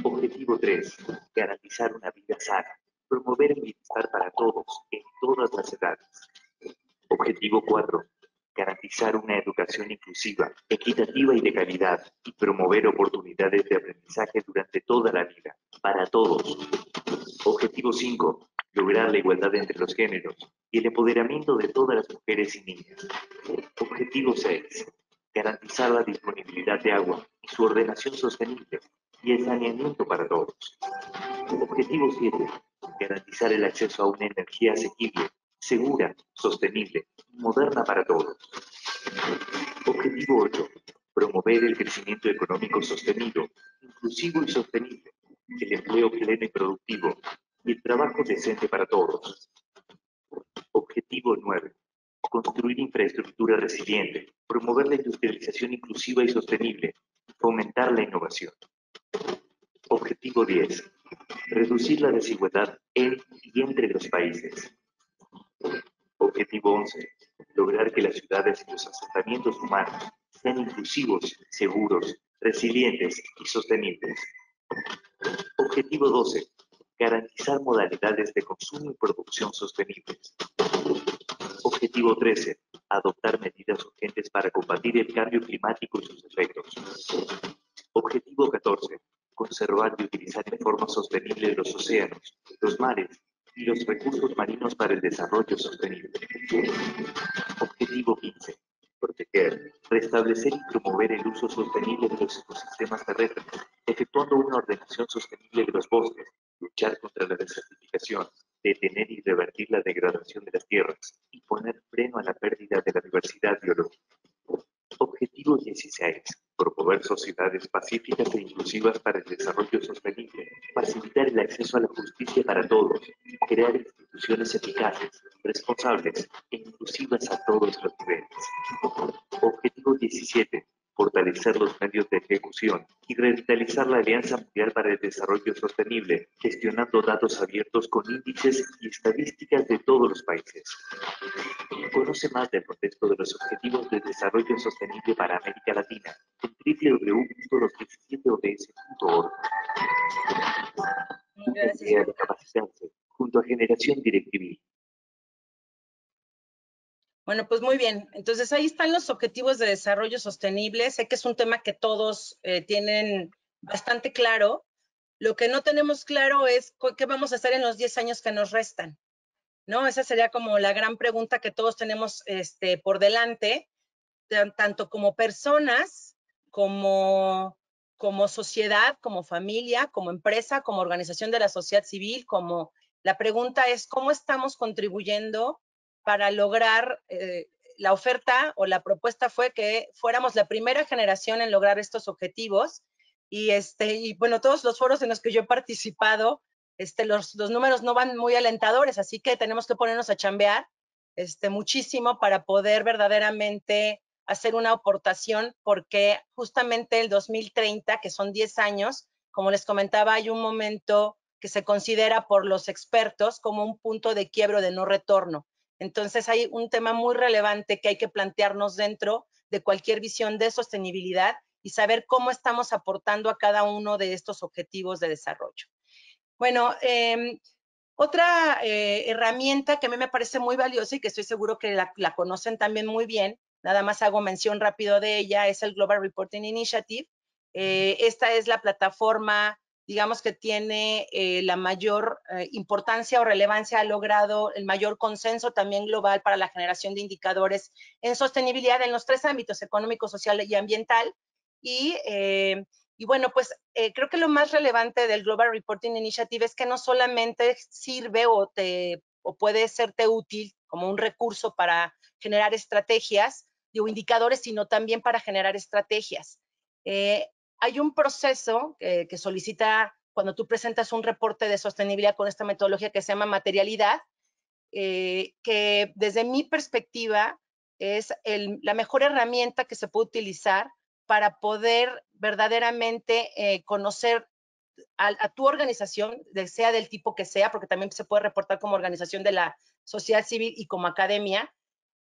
Objetivo 3. Garantizar una vida sana, promover el bienestar para todos, en todas las edades. Objetivo 4. Garantizar una educación inclusiva, equitativa y de calidad, y promover oportunidades de aprendizaje durante toda la vida, para todos. Objetivo 5. Lograr la igualdad entre los géneros y el empoderamiento de todas las mujeres y niñas. Objetivo 6. Garantizar la disponibilidad de agua y su ordenación sostenible y el saneamiento para todos. Objetivo 7. Garantizar el acceso a una energía asequible, segura, sostenible y moderna para todos. Objetivo 8. Promover el crecimiento económico sostenido, inclusivo y sostenible, el empleo pleno y productivo y el trabajo decente para todos. Objetivo 9. Construir infraestructura resiliente, promover la industrialización inclusiva y sostenible, fomentar la innovación. Objetivo 10. Reducir la desigualdad en y entre los países. Objetivo 11. Lograr que las ciudades y los asentamientos humanos sean inclusivos, seguros, resilientes y sostenibles. Objetivo 12. Garantizar modalidades de consumo y producción sostenibles. Objetivo 13. Adoptar medidas urgentes para combatir el cambio climático y sus efectos. Objetivo 14. Conservar y utilizar en forma sostenible los océanos, los mares y los recursos marinos para el desarrollo sostenible. Objetivo 15. Proteger, restablecer y promover el uso sostenible de los ecosistemas terrestres, efectuando una ordenación sostenible de los bosques, luchar contra la desertificación, detener y revertir la degradación de las tierras y poner freno a la pérdida de la diversidad biológica. Objetivo 16. Promover sociedades pacíficas e inclusivas para el desarrollo sostenible, facilitar el acceso a la justicia para todos, crear instituciones eficaces, responsables e inclusivas a todos los niveles. Objetivo 17. Fortalecer los medios de ejecución y revitalizar la Alianza Mundial para el Desarrollo Sostenible, gestionando datos abiertos con índices y estadísticas de todos los países. Conoce más del contexto de los Objetivos de Desarrollo Sostenible para América Latina en www.los17ods.org. Gracias. Idea de capacitarse junto a Generación Directivil. Bueno, pues muy bien. Entonces ahí están los objetivos de desarrollo sostenible. Sé que es un tema que todos tienen bastante claro. Lo que no tenemos claro es qué vamos a hacer en los 10 años que nos restan, ¿no? Esa sería como la gran pregunta que todos tenemos por delante, tanto como personas, como sociedad, como familia, como empresa, como organización de la sociedad civil, la pregunta es cómo estamos contribuyendo para lograr, la oferta o la propuesta fue que fuéramos la primera generación en lograr estos objetivos y bueno, todos los foros en los que yo he participado, los números no van muy alentadores, así que tenemos que ponernos a chambear muchísimo para poder verdaderamente hacer una aportación, porque justamente el 2030, que son 10 años, como les comentaba, hay un momento que se considera por los expertos como un punto de quiebro de no retorno. Entonces hay un tema muy relevante que hay que plantearnos dentro de cualquier visión de sostenibilidad y saber cómo estamos aportando a cada uno de estos objetivos de desarrollo. Bueno, otra herramienta que a mí me parece muy valiosa y que estoy seguro que la conocen también muy bien, nada más hago mención rápido de ella, es el Global Reporting Initiative. Esta es la plataforma, digamos, que tiene la mayor importancia o relevancia, ha logrado el mayor consenso también global para la generación de indicadores en sostenibilidad en los 3 ámbitos, económico, social y ambiental. Y bueno, pues creo que lo más relevante del Global Reporting Initiative es que no solamente sirve o puede serte útil como un recurso para generar estrategias o indicadores, sino también para generar estrategias. hay un proceso que solicita cuando tú presentas un reporte de sostenibilidad con esta metodología que se llama materialidad, que desde mi perspectiva es la mejor herramienta que se puede utilizar para poder verdaderamente conocer a tu organización, sea del tipo que sea, porque también se puede reportar como organización de la sociedad civil y como academia,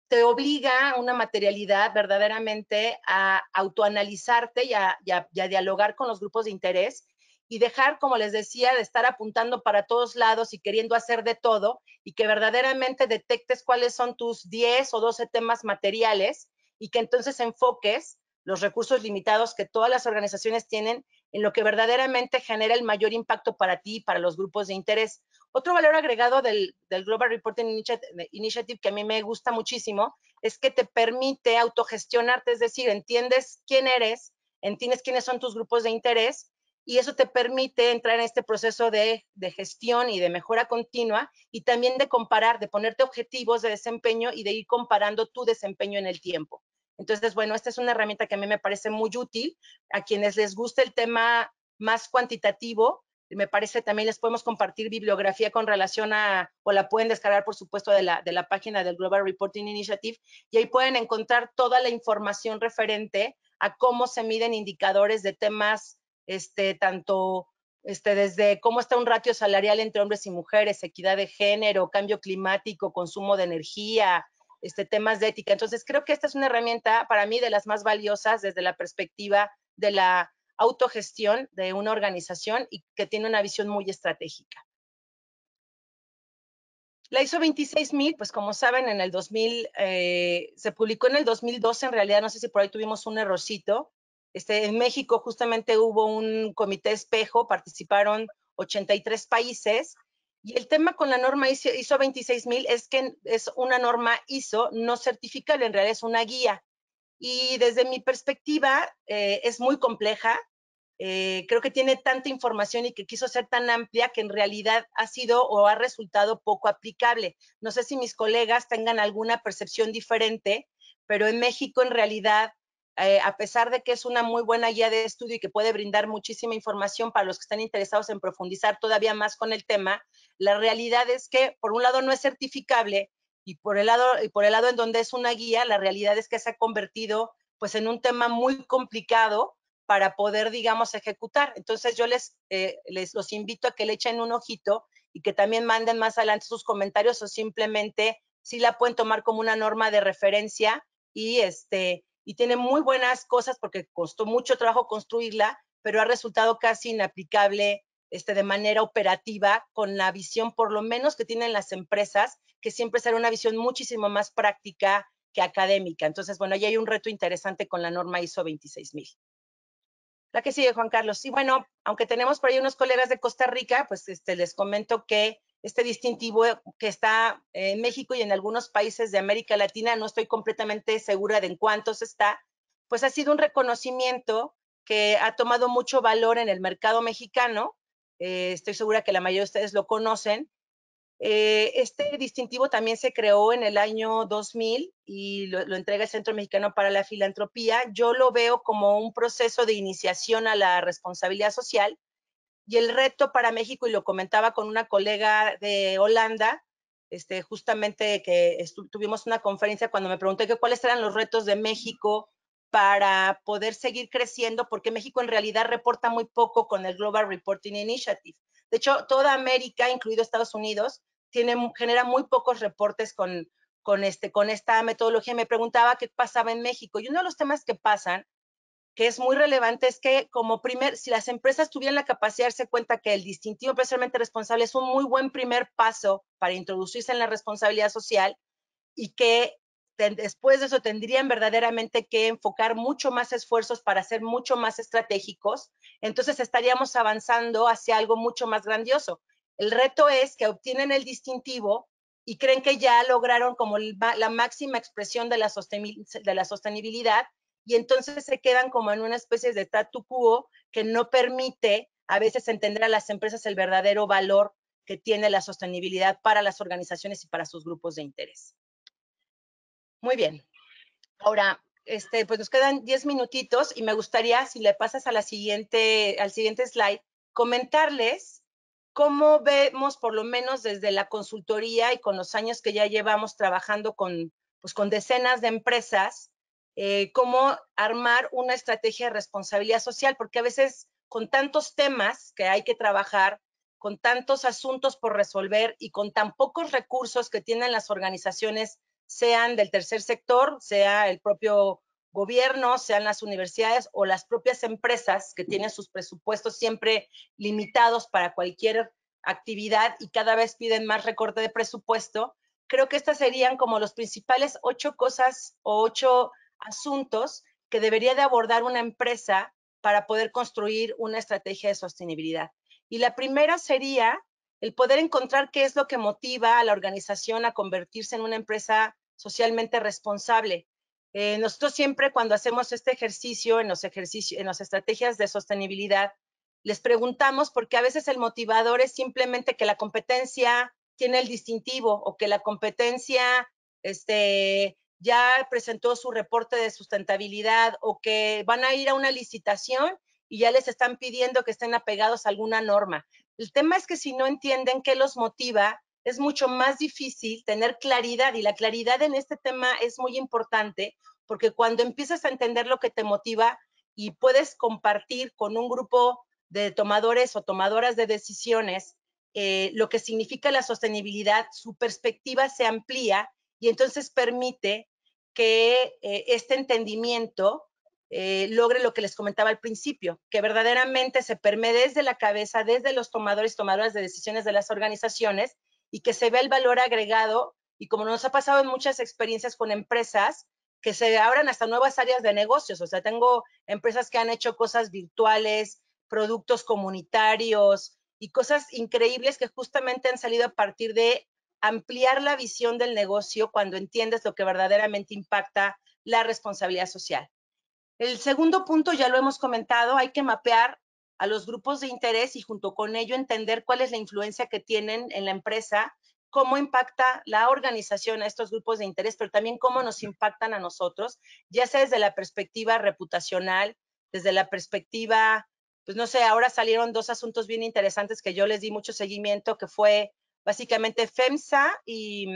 te obliga una materialidad verdaderamente a autoanalizarte y a dialogar con los grupos de interés y dejar, como les decía, de estar apuntando para todos lados y queriendo hacer de todo, y que verdaderamente detectes cuáles son tus 10 o 12 temas materiales y que entonces enfoques los recursos limitados que todas las organizaciones tienen en lo que verdaderamente genera el mayor impacto para ti y para los grupos de interés. Otro valor agregado del Global Reporting Initiative que a mí me gusta muchísimo es que te permite autogestionarte, es decir, entiendes quién eres, entiendes quiénes son tus grupos de interés, y eso te permite entrar en este proceso de gestión y de mejora continua, y también de comparar, de ponerte objetivos de desempeño y de ir comparando tu desempeño en el tiempo. Entonces, bueno, esta es una herramienta que a mí me parece muy útil. A quienes les guste el tema más cuantitativo, me parece también les podemos compartir bibliografía con relación o la pueden descargar, por supuesto, de la página del Global Reporting Initiative, y ahí pueden encontrar toda la información referente a cómo se miden indicadores de temas, tanto desde cómo está un ratio salarial entre hombres y mujeres, equidad de género, cambio climático, consumo de energía, temas de ética. Entonces, creo que esta es una herramienta para mí de las más valiosas desde la perspectiva de la autogestión de una organización y que tiene una visión muy estratégica. La ISO 26000, pues como saben, en el 2000, se publicó en el 2012, en realidad, no sé si por ahí tuvimos un errorcito. En México justamente hubo un comité espejo, participaron 83 países, y el tema con la norma ISO 26000 es que es una norma ISO no certificable, en realidad es una guía. Y desde mi perspectiva es muy compleja. Creo que tiene tanta información y que quiso ser tan amplia que en realidad ha sido o ha resultado poco aplicable. No sé si mis colegas tengan alguna percepción diferente, pero en México en realidad, a pesar de que es una muy buena guía de estudio y que puede brindar muchísima información para los que están interesados en profundizar todavía más con el tema, la realidad es que por un lado no es certificable, y por el lado en donde es una guía, la realidad es que se ha convertido pues en un tema muy complicado para poder, digamos, ejecutar. Entonces yo los invito a que le echen un ojito y que también manden más adelante sus comentarios, o simplemente si la pueden tomar como una norma de referencia, y tiene muy buenas cosas porque costó mucho trabajo construirla, pero ha resultado casi inaplicable de manera operativa, con la visión por lo menos que tienen las empresas, que siempre será una visión muchísimo más práctica que académica. Entonces, bueno, ahí hay un reto interesante con la norma ISO 26000. La que sigue, Juan Carlos. Y bueno, aunque tenemos por ahí unos colegas de Costa Rica, pues les comento que este distintivo que está en México y en algunos países de América Latina, no estoy completamente segura de en cuántos está, pues ha sido un reconocimiento que ha tomado mucho valor en el mercado mexicano. Estoy segura que la mayoría de ustedes lo conocen. Este distintivo también se creó en el año 2000 y lo entrega el Centro Mexicano para la Filantropía. Yo lo veo como un proceso de iniciación a la responsabilidad social, y el reto para México, y lo comentaba con una colega de Holanda, justamente que tuvimos una conferencia cuando me pregunté cuáles eran los retos de México para poder seguir creciendo, porque México en realidad reporta muy poco con el Global Reporting Initiative. De hecho, toda América, incluido Estados Unidos, genera muy pocos reportes con esta metodología. Me preguntaba qué pasaba en México, y uno de los temas que pasan, que es muy relevante, es que si las empresas tuvieran la capacidad de darse cuenta que el distintivo empresarialmente responsable es un muy buen primer paso para introducirse en la responsabilidad social, y que después de eso tendrían verdaderamente que enfocar mucho más esfuerzos para ser mucho más estratégicos, entonces estaríamos avanzando hacia algo mucho más grandioso. El reto es que obtienen el distintivo y creen que ya lograron como la máxima expresión de la sostenibilidad, y entonces se quedan como en una especie de statu quo que no permite a veces entender a las empresas el verdadero valor que tiene la sostenibilidad para las organizaciones y para sus grupos de interés. Muy bien. Ahora, pues nos quedan 10 minutitos y me gustaría, si le pasas a al siguiente slide, comentarles cómo vemos, por lo menos desde la consultoría y con los años que ya llevamos trabajando con decenas de empresas, cómo armar una estrategia de responsabilidad social, porque a veces con tantos temas que hay que trabajar, con tantos asuntos por resolver y con tan pocos recursos que tienen las organizaciones, sean del tercer sector, sea el propio gobierno, sean las universidades o las propias empresas que tienen sus presupuestos siempre limitados para cualquier actividad y cada vez piden más recorte de presupuesto, creo que estas serían como los principales 8 cosas o 8 asuntos que debería de abordar una empresa para poder construir una estrategia de sostenibilidad. Y la primera sería el poder encontrar qué es lo que motiva a la organización a convertirse en una empresa socialmente responsable. Nosotros siempre cuando hacemos este ejercicio en las estrategias de sostenibilidad, les preguntamos porque a veces el motivador es simplemente que la competencia tiene el distintivo o que la competencia ya presentó su reporte de sustentabilidad o que van a ir a una licitación y ya les están pidiendo que estén apegados a alguna norma. El tema es que si no entienden qué los motiva, es mucho más difícil tener claridad y la claridad en este tema es muy importante porque cuando empiezas a entender lo que te motiva y puedes compartir con un grupo de tomadores o tomadoras de decisiones lo que significa la sostenibilidad, su perspectiva se amplía y entonces permite que este entendimiento logre lo que les comentaba al principio, que verdaderamente se permee desde la cabeza, desde los tomadores y tomadoras de decisiones de las organizaciones y que se vea el valor agregado y como nos ha pasado en muchas experiencias con empresas, que se abran hasta nuevas áreas de negocios. O sea, tengo empresas que han hecho cosas virtuales, productos comunitarios y cosas increíbles que justamente han salido a partir de ampliar la visión del negocio cuando entiendes lo que verdaderamente impacta la responsabilidad social. El segundo punto ya lo hemos comentado, hay que mapear a los grupos de interés y junto con ello entender cuál es la influencia que tienen en la empresa, cómo impacta la organización a estos grupos de interés, pero también cómo nos impactan a nosotros, ya sea desde la perspectiva reputacional, desde la perspectiva, pues no sé, ahora salieron 2 asuntos bien interesantes que yo les di mucho seguimiento, que fue básicamente FEMSA y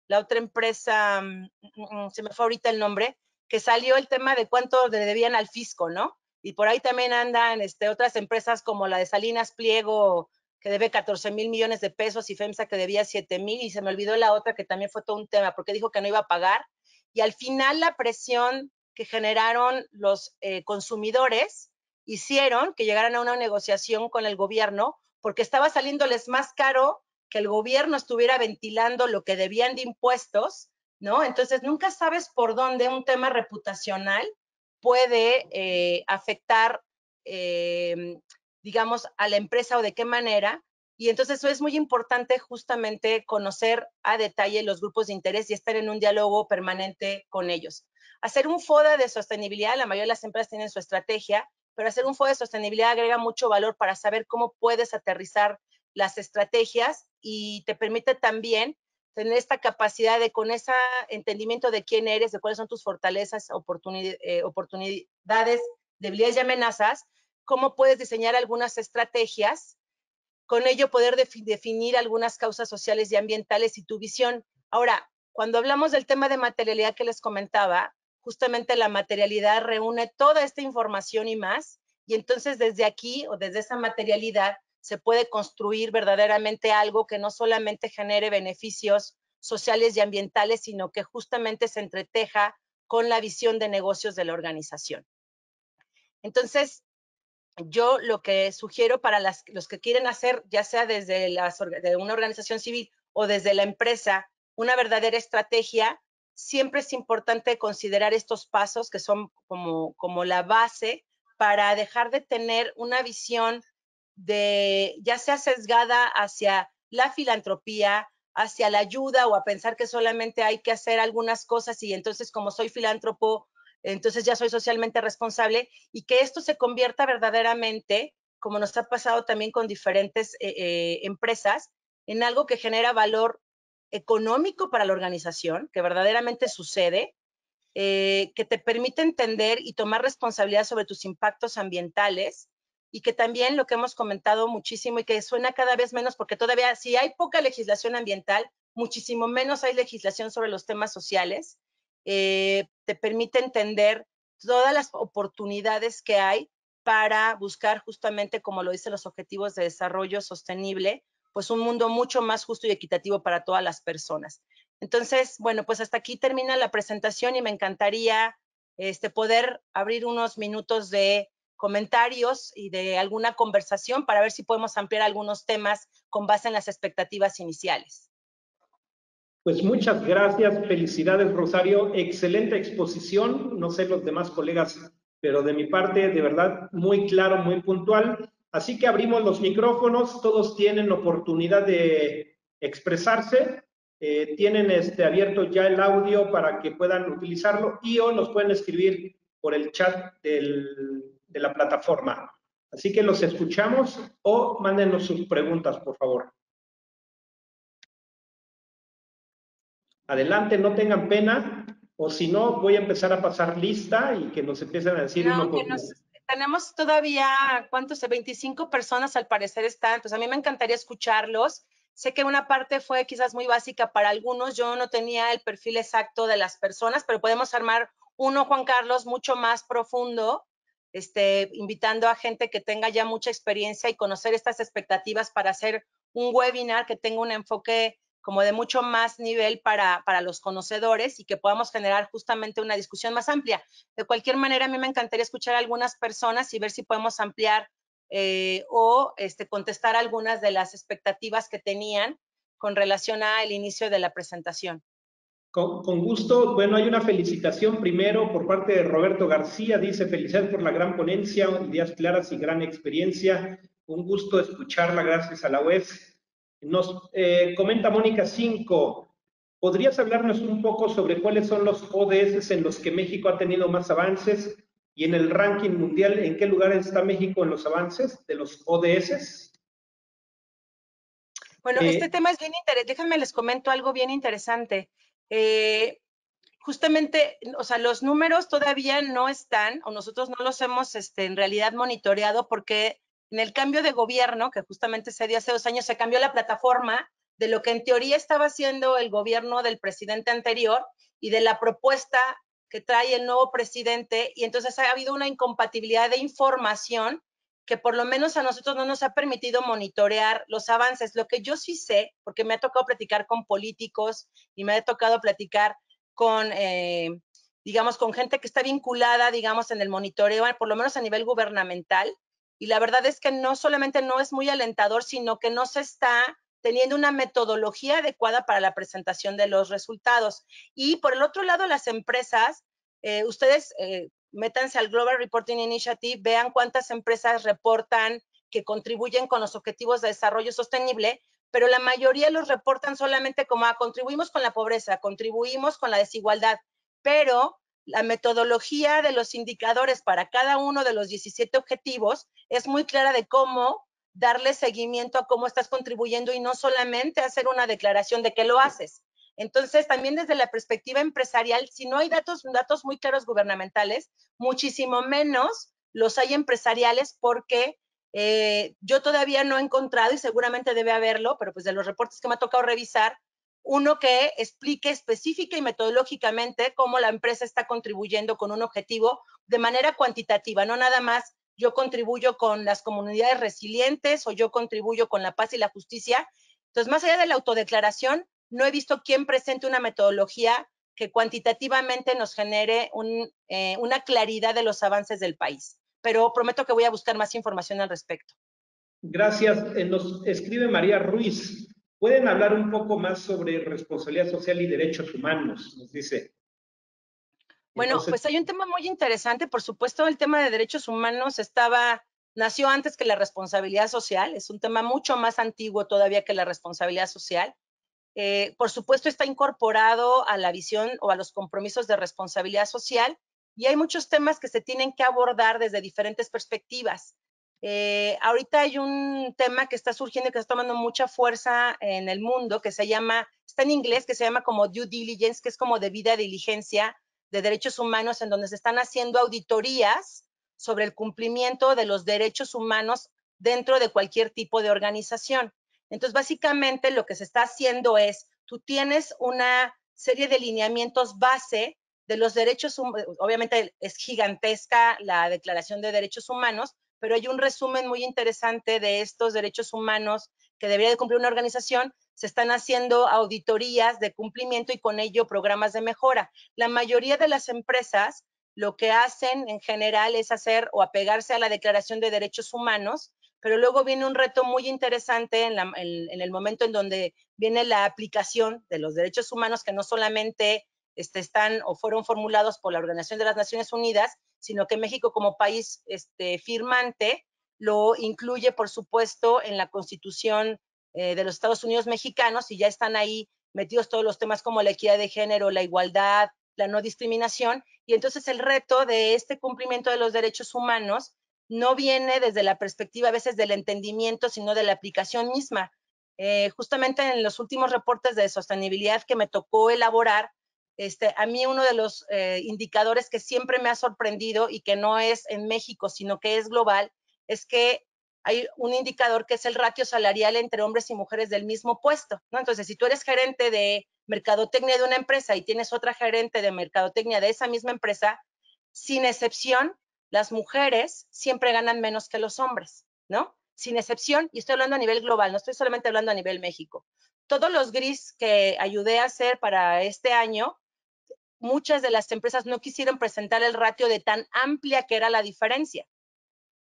la otra empresa, se me fue ahorita el nombre, que salió el tema de cuánto le debían al fisco, ¿no? Y por ahí también andan otras empresas como la de Salinas Pliego, que debe 14,000 millones de pesos, y FEMSA que debía 7,000, y se me olvidó la otra que también fue todo un tema, porque dijo que no iba a pagar. Y al final la presión que generaron los consumidores hicieron que llegaran a una negociación con el gobierno, porque estaba saliéndoles más caro que el gobierno estuviera ventilando lo que debían de impuestos, ¿no? Entonces, nunca sabes por dónde un tema reputacional puede afectar, digamos, a la empresa o de qué manera. Y entonces eso es muy importante justamente conocer a detalle los grupos de interés y estar en un diálogo permanente con ellos. Hacer un FODA de sostenibilidad, la mayoría de las empresas tienen su estrategia, pero hacer un FODA de sostenibilidad agrega mucho valor para saber cómo puedes aterrizar las estrategias y te permite también tener esta capacidad de, con ese entendimiento de quién eres, de cuáles son tus fortalezas, oportunidades, debilidades y amenazas, cómo puedes diseñar algunas estrategias, con ello poder definir algunas causas sociales y ambientales y tu visión. Ahora, cuando hablamos del tema de materialidad que les comentaba, justamente la materialidad reúne toda esta información y más, y entonces desde aquí o desde esa materialidad se puede construir verdaderamente algo que no solamente genere beneficios sociales y ambientales, sino que justamente se entreteja con la visión de negocios de la organización. Entonces, yo lo que sugiero para los que quieren hacer, ya sea desde de una organización civil o desde la empresa, una verdadera estrategia, siempre es importante considerar estos pasos que son como la base para dejar de tener una visión ya sea sesgada hacia la filantropía, hacia la ayuda o a pensar que solamente hay que hacer algunas cosas y entonces como soy filántropo, entonces ya soy socialmente responsable y que esto se convierta verdaderamente, como nos ha pasado también con diferentes empresas, en algo que genera valor económico para la organización, que verdaderamente sucede, que te permite entender y tomar responsabilidad sobre tus impactos ambientales, y que también lo que hemos comentado muchísimo y que suena cada vez menos, porque todavía si hay poca legislación ambiental, muchísimo menos hay legislación sobre los temas sociales, te permite entender todas las oportunidades que hay para buscar justamente, como lo dicen los Objetivos de Desarrollo Sostenible, pues un mundo mucho más justo y equitativo para todas las personas. Entonces, bueno, pues hasta aquí termina la presentación y me encantaría poder abrir unos minutos de comentarios y de alguna conversación para ver si podemos ampliar algunos temas con base en las expectativas iniciales. Pues muchas gracias, felicidades Rosario, excelente exposición, no sé los demás colegas, pero de mi parte de verdad muy claro, muy puntual, así que abrimos los micrófonos, todos tienen oportunidad de expresarse, tienen abierto ya el audio para que puedan utilizarlo y o nos pueden escribir por el chat de la plataforma, así que los escuchamos o mándenos sus preguntas por favor. Adelante, no tengan pena, o si no, voy a empezar a pasar lista y que nos empiecen a decir uno por uno. Tenemos todavía, ¿cuántos? 25 personas al parecer están, pues a mí me encantaría escucharlos. Sé que una parte fue quizás muy básica para algunos, yo no tenía el perfil exacto de las personas, pero podemos armar uno, Juan Carlos, mucho más profundo, invitando a gente que tenga ya mucha experiencia y conocer estas expectativas para hacer un webinar que tenga un enfoque como de mucho más nivel para los conocedores y que podamos generar justamente una discusión más amplia. De cualquier manera, a mí me encantaría escuchar a algunas personas y ver si podemos ampliar o contestar algunas de las expectativas que tenían con relación al inicio de la presentación. Con gusto. Bueno, hay una felicitación primero por parte de Roberto García. Dice, felicidades por la gran ponencia, ideas claras y gran experiencia. Un gusto escucharla, gracias a la UES. Nos comenta Mónica 5. ¿Podrías hablarnos un poco sobre cuáles son los ODS en los que México ha tenido más avances? Y en el ranking mundial, ¿en qué lugar está México en los avances de los ODS? Bueno, este tema es bien interesante. Déjenme les comento algo bien interesante. Justamente, o sea, los números todavía no están, o nosotros no los hemos en realidad monitoreado, porque en el cambio de gobierno, que justamente se dio hace 2 años, se cambió la plataforma de lo que en teoría estaba haciendo el gobierno del presidente anterior y de la propuesta que trae el nuevo presidente, y entonces ha habido una incompatibilidad de información que por lo menos a nosotros no nos ha permitido monitorear los avances. Lo que yo sí sé, porque me ha tocado platicar con políticos y me ha tocado platicar con, digamos, con gente que está vinculada, digamos, en el monitoreo, por lo menos a nivel gubernamental, y la verdad es que no solamente no es muy alentador, sino que no se está teniendo una metodología adecuada para la presentación de los resultados. Y por el otro lado, las empresas, ustedes métanse al Global Reporting Initiative, vean cuántas empresas reportan que contribuyen con los objetivos de desarrollo sostenible, pero la mayoría los reportan solamente como contribuimos con la pobreza, contribuimos con la desigualdad, pero la metodología de los indicadores para cada uno de los 17 objetivos es muy clara de cómo darle seguimiento a cómo estás contribuyendo y no solamente hacer una declaración de que lo haces. Entonces, también desde la perspectiva empresarial, si no hay datos muy claros gubernamentales, muchísimo menos los hay empresariales, porque yo todavía no he encontrado, y seguramente debe haberlo, pero pues de los reportes que me ha tocado revisar, uno que explique específica y metodológicamente cómo la empresa está contribuyendo con un objetivo de manera cuantitativa, no nada más yo contribuyo con las comunidades resilientes o yo contribuyo con la paz y la justicia. Entonces, más allá de la autodeclaración, no he visto quién presente una metodología que cuantitativamente nos genere una claridad de los avances del país. Pero prometo que voy a buscar más información al respecto. Gracias. Nos escribe María Ruiz. ¿Pueden hablar un poco más sobre responsabilidad social y derechos humanos? Nos dice. Bueno, entonces, pues hay un tema muy interesante. Por supuesto, el tema de derechos humanos nació antes que la responsabilidad social. Es un tema mucho más antiguo todavía que la responsabilidad social. Por supuesto, está incorporado a la visión o a los compromisos de responsabilidad social, y hay muchos temas que se tienen que abordar desde diferentes perspectivas. Ahorita hay un tema que está surgiendo y que está tomando mucha fuerza en el mundo, que se llama, está en inglés, que se llama como due diligence, que es como debida diligencia de Derechos Humanos en donde se están haciendo auditorías sobre el cumplimiento de los derechos humanos dentro de cualquier tipo de organización. Entonces, básicamente lo que se está haciendo es, tú tienes una serie de lineamientos base de los derechos humanos. Obviamente es gigantesca la Declaración de Derechos Humanos, pero hay un resumen muy interesante de estos derechos humanos que debería de cumplir una organización. Se están haciendo auditorías de cumplimiento y con ello programas de mejora. La mayoría de las empresas lo que hacen en general es hacer o apegarse a la Declaración de Derechos Humanos, pero luego viene un reto muy interesante en el momento en donde viene la aplicación de los derechos humanos, que no solamente están o fueron formulados por la Organización de las Naciones Unidas, sino que México como país firmante lo incluye, por supuesto, en la Constitución de los Estados Unidos mexicanos, y ya están ahí metidos todos los temas como la equidad de género, la igualdad, la no discriminación, y entonces el reto de este cumplimiento de los derechos humanos no viene desde la perspectiva a veces del entendimiento, sino de la aplicación misma. Justamente en los últimos reportes de sostenibilidad que me tocó elaborar, a mí uno de los indicadores que siempre me ha sorprendido y que no es en México, sino que es global, es que hay un indicador que es el ratio salarial entre hombres y mujeres del mismo puesto, ¿no? Entonces, si tú eres gerente de mercadotecnia de una empresa y tienes otra gerente de mercadotecnia de esa misma empresa, sin excepción, las mujeres siempre ganan menos que los hombres, ¿no? Sin excepción, y estoy hablando a nivel global, no estoy solamente hablando a nivel México. Todos los GRIs que ayudé a hacer para este año, muchas de las empresas no quisieron presentar el ratio de tan amplia que era la diferencia.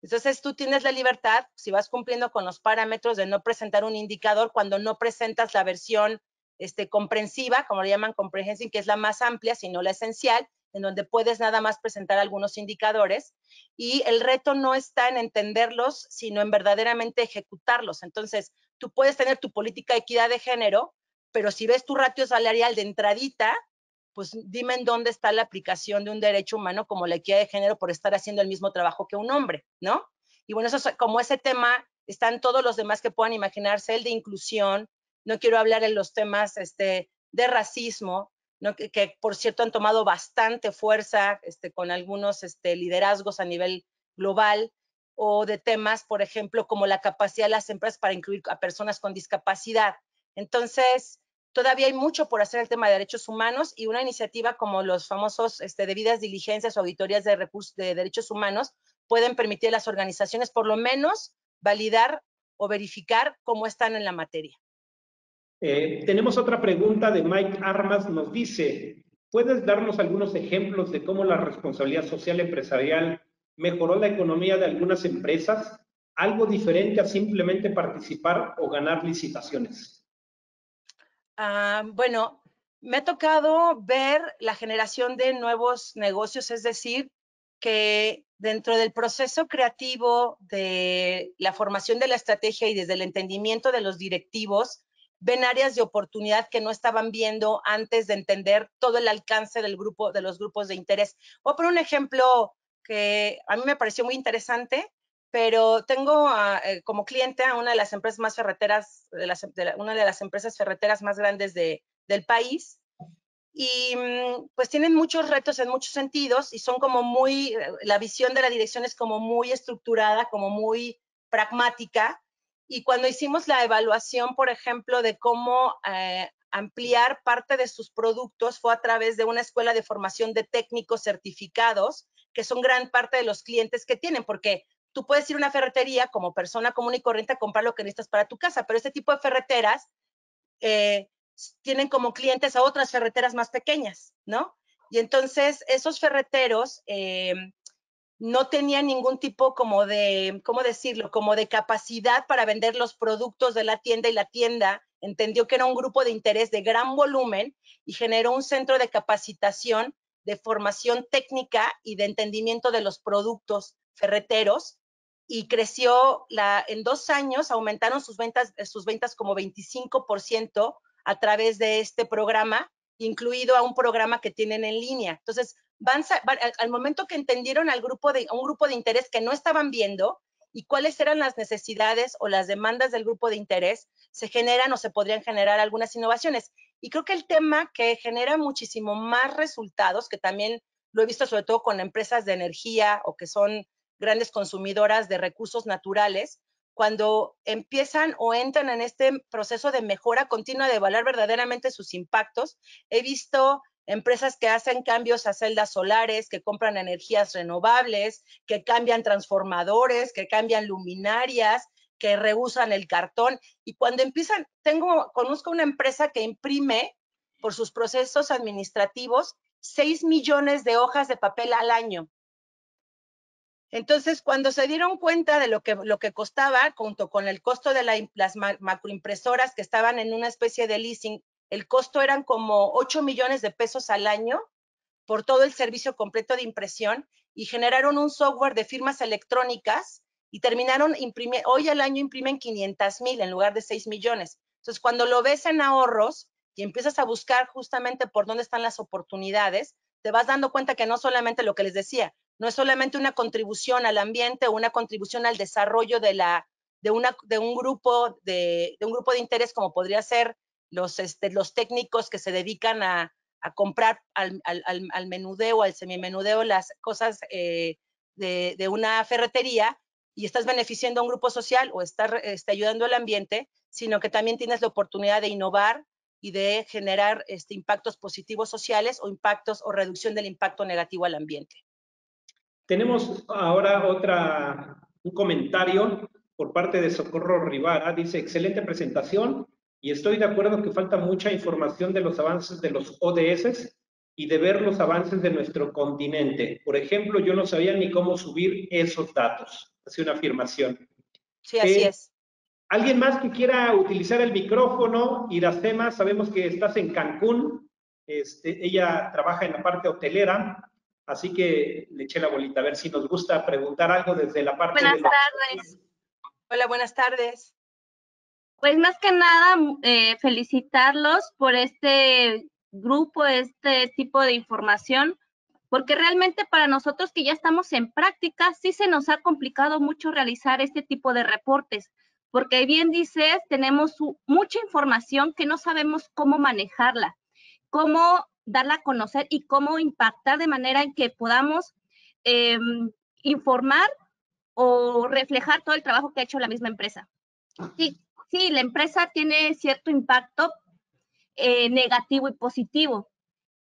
Entonces, tú tienes la libertad, si vas cumpliendo con los parámetros, de no presentar un indicador cuando no presentas la versión comprensiva, como le llaman comprehensive, que es la más amplia, sino la esencial, en donde puedes nada más presentar algunos indicadores. Y el reto no está en entenderlos, sino en verdaderamente ejecutarlos. Entonces, tú puedes tener tu política de equidad de género, pero si ves tu ratio salarial de entradita, pues dime en dónde está la aplicación de un derecho humano como la equidad de género por estar haciendo el mismo trabajo que un hombre, ¿no? Y bueno, eso es, como ese tema, están todos los demás que puedan imaginarse, el de inclusión, no quiero hablar en los temas de racismo, ¿no? Que por cierto han tomado bastante fuerza con algunos liderazgos a nivel global, o de temas, por ejemplo, como la capacidad de las empresas para incluir a personas con discapacidad. Entonces, todavía hay mucho por hacer en el tema de derechos humanos, y una iniciativa como los famosos debidas diligencias o auditorías de derechos humanos pueden permitir a las organizaciones por lo menos validar o verificar cómo están en la materia. Tenemos otra pregunta de Mike Armas, nos dice, ¿puedes darnos algunos ejemplos de cómo la responsabilidad social empresarial mejoró la economía de algunas empresas? Algo diferente a simplemente participar o ganar licitaciones. Bueno, me ha tocado ver la generación de nuevos negocios, es decir, que dentro del proceso creativo de la formación de la estrategia y desde el entendimiento de los directivos, ven áreas de oportunidad que no estaban viendo antes de entender todo el alcance del grupo, de los grupos de interés. Voy a poner un ejemplo que a mí me pareció muy interesante, pero tengo como cliente a una de las empresas más ferreteras, una de las empresas ferreteras más grandes del país, y pues tienen muchos retos en muchos sentidos, y son como muy, la visión de la dirección es como muy estructurada, como muy pragmática, y cuando hicimos la evaluación, por ejemplo, de cómo ampliar parte de sus productos, fue a través de una escuela de formación de técnicos certificados, que son gran parte de los clientes que tienen, porque tú puedes ir a una ferretería como persona común y corriente a comprar lo que necesitas para tu casa, pero este tipo de ferreteras tienen como clientes a otras ferreteras más pequeñas, ¿no? Y entonces esos ferreteros no tenían ningún tipo como de, ¿cómo decirlo? Como de capacidad para vender los productos de la tienda, y la tienda entendió que era un grupo de interés de gran volumen y generó un centro de capacitación, de formación técnica y de entendimiento de los productos ferreteros, y creció, en 2 años aumentaron sus ventas como 25% a través de este programa, incluido a un programa que tienen en línea. Entonces, al momento que entendieron un grupo de interés que no estaban viendo y cuáles eran las necesidades o las demandas del grupo de interés, se generan o se podrían generar algunas innovaciones. Y creo que el tema que genera muchísimo más resultados, que también lo he visto sobre todo con empresas de energía o que son grandes consumidoras de recursos naturales, cuando empiezan o entran en este proceso de mejora continua, de evaluar verdaderamente sus impactos. He visto empresas que hacen cambios a celdas solares, que compran energías renovables, que cambian transformadores, que cambian luminarias, que reusan el cartón. Y cuando empiezan, conozco una empresa que imprime por sus procesos administrativos 6 millones de hojas de papel al año. Entonces, cuando se dieron cuenta de lo que costaba, junto con el costo de las macroimpresoras que estaban en una especie de leasing, el costo eran como 8 millones de pesos al año por todo el servicio completo de impresión, y generaron un software de firmas electrónicas y terminaron imprimiendo, hoy al año imprimen 500,000 en lugar de 6 millones. Entonces, cuando lo ves en ahorros y empiezas a buscar justamente por dónde están las oportunidades, te vas dando cuenta que no solamente lo que les decía, no es solamente una contribución al ambiente o una contribución al desarrollo de un grupo de interés, como podría ser los técnicos que se dedican a comprar al menudeo, al semimenudeo, las cosas de una ferretería, y estás beneficiando a un grupo social o estás ayudando al ambiente, sino que también tienes la oportunidad de innovar y de generar impactos positivos sociales o impactos o reducción del impacto negativo al ambiente. Tenemos ahora un comentario por parte de Socorro Rivara. Dice, excelente presentación y estoy de acuerdo que falta mucha información de los avances de los ODS y de ver los avances de nuestro continente. Por ejemplo, yo no sabía ni cómo subir esos datos. Hace una afirmación. Sí, así es. ¿Alguien más que quiera utilizar el micrófono? Iracema, sabemos que estás en Cancún. Ella trabaja en la parte hotelera. Así que le eché la bolita, a ver si nos gusta preguntar algo desde la parte de... Buenas tardes. Hola, buenas tardes. Pues más que nada, felicitarlos por este grupo, este tipo de información, porque realmente para nosotros que ya estamos en práctica, sí se nos ha complicado mucho realizar este tipo de reportes, porque bien dices, tenemos mucha información que no sabemos cómo manejarla, cómo darla a conocer y cómo impactar de manera en que podamos informar o reflejar todo el trabajo que ha hecho la misma empresa. Sí, la empresa tiene cierto impacto negativo y positivo,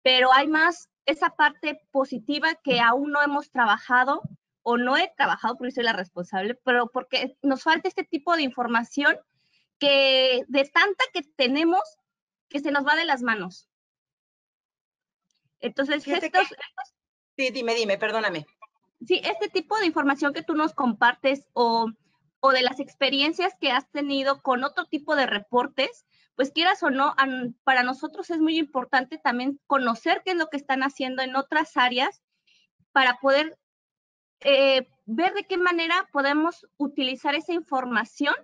pero hay más esa parte positiva que aún no hemos trabajado o no he trabajado porque soy la responsable, pero porque nos falta este tipo de información que de tanta que tenemos que se nos va de las manos. Entonces, sí, dime, perdóname. Sí, este tipo de información que tú nos compartes o de las experiencias que has tenido con otro tipo de reportes, pues quieras o no, para nosotros es muy importante también conocer qué es lo que están haciendo en otras áreas para poder ver de qué manera podemos utilizar esa información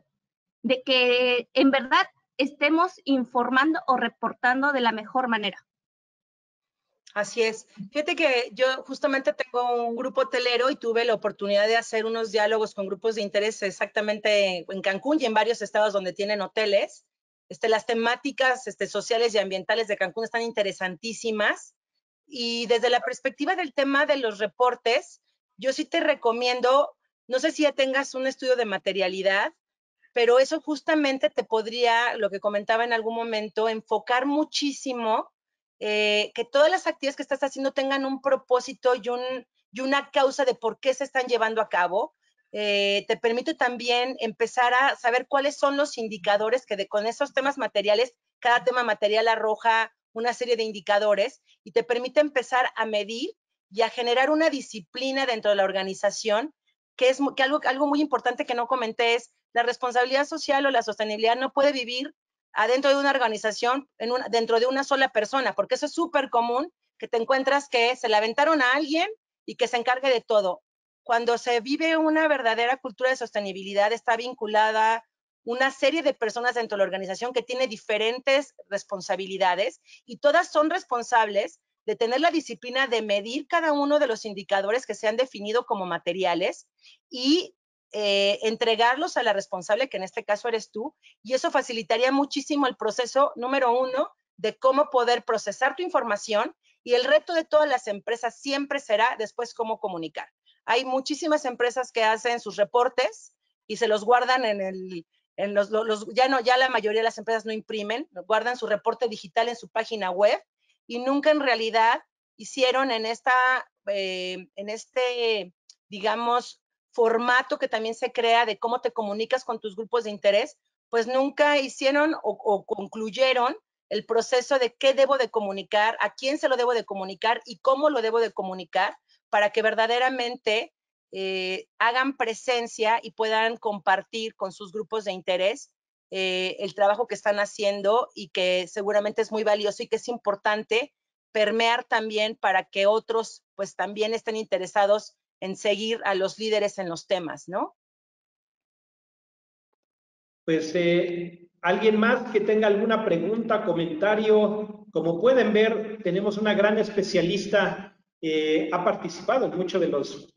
de que en verdad estemos informando o reportando de la mejor manera. Así es. Fíjate que yo justamente tengo un grupo hotelero y tuve la oportunidad de hacer unos diálogos con grupos de interés exactamente en Cancún y en varios estados donde tienen hoteles. Las temáticas sociales y ambientales de Cancún están interesantísimas. Y desde la perspectiva del tema de los reportes, yo sí te recomiendo, no sé si ya tengas un estudio de materialidad, pero eso justamente te podría, lo que comentaba en algún momento, enfocar muchísimo que todas las actividades que estás haciendo tengan un propósito y una causa de por qué se están llevando a cabo. Te permite también empezar a saber cuáles son los indicadores que con esos temas materiales, cada tema material arroja una serie de indicadores y te permite empezar a medir y a generar una disciplina dentro de la organización, que algo muy importante que no comenté es la responsabilidad social o la sostenibilidad no puede vivir adentro de una organización, dentro de una sola persona, porque eso es súper común, que te encuentras que se la aventaron a alguien y que se encargue de todo. Cuando se vive una verdadera cultura de sostenibilidad, está vinculada una serie de personas dentro de la organización que tiene diferentes responsabilidades y todas son responsables de tener la disciplina de medir cada uno de los indicadores que se han definido como materiales y entregarlos a la responsable, que en este caso eres tú, y eso facilitaría muchísimo el proceso, número 1, de cómo poder procesar tu información, y el reto de todas las empresas siempre será después cómo comunicar. Hay muchísimas empresas que hacen sus reportes y se los guardan ya la mayoría de las empresas no imprimen, guardan su reporte digital en su página web y nunca en realidad hicieron en este, digamos, formato que también se crea de cómo te comunicas con tus grupos de interés, pues nunca hicieron o concluyeron el proceso de qué debo de comunicar, a quién se lo debo de comunicar y cómo lo debo de comunicar para que verdaderamente hagan presencia y puedan compartir con sus grupos de interés el trabajo que están haciendo y que seguramente es muy valioso y que es importante permear también para que otros pues también estén interesados en seguir a los líderes en los temas, ¿no? Pues alguien más que tenga alguna pregunta, comentario. Como pueden ver, tenemos una gran especialista, ha participado en muchos de los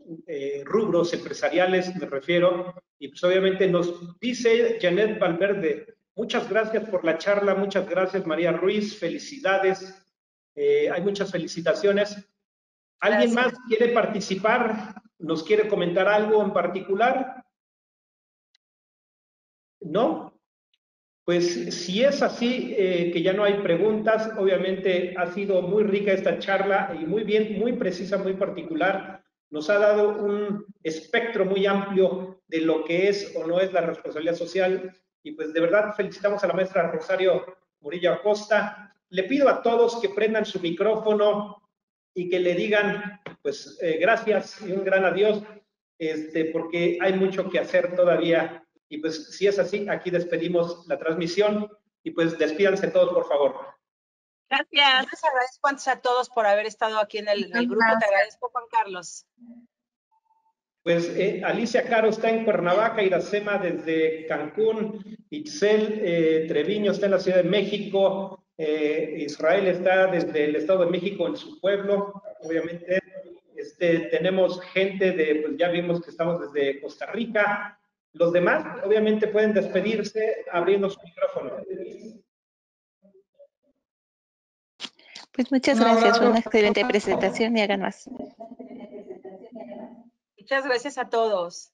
rubros empresariales, me refiero, y pues obviamente nos dice Janet Valverde, muchas gracias por la charla, muchas gracias María Ruiz, felicidades, hay muchas felicitaciones. ¿Alguien más quiere participar? ¿Nos quiere comentar algo en particular? ¿No? Pues si es así, que ya no hay preguntas, obviamente ha sido muy rica esta charla y muy bien, muy precisa, muy particular. Nos ha dado un espectro muy amplio de lo que es o no es la responsabilidad social y pues de verdad felicitamos a la maestra Rosario Murillo Acosta. Le pido a todos que prendan su micrófono y que le digan pues gracias y un gran adiós, porque hay mucho que hacer todavía. Y pues si es así, aquí despedimos la transmisión y pues despídanse todos, por favor. Gracias. Yo les agradezco antes a todos por haber estado aquí en el grupo. Te agradezco, Juan Carlos. Pues Alicia Caro está en Cuernavaca, Iracema desde Cancún, Itzel Treviño está en la Ciudad de México, Israel está desde el Estado de México en su pueblo, obviamente. Tenemos gente pues ya vimos que estamos desde Costa Rica. Los demás, obviamente, pueden despedirse abriendo su micrófono. Pues muchas gracias, fue una excelente presentación y hagan más. Muchas gracias a todos.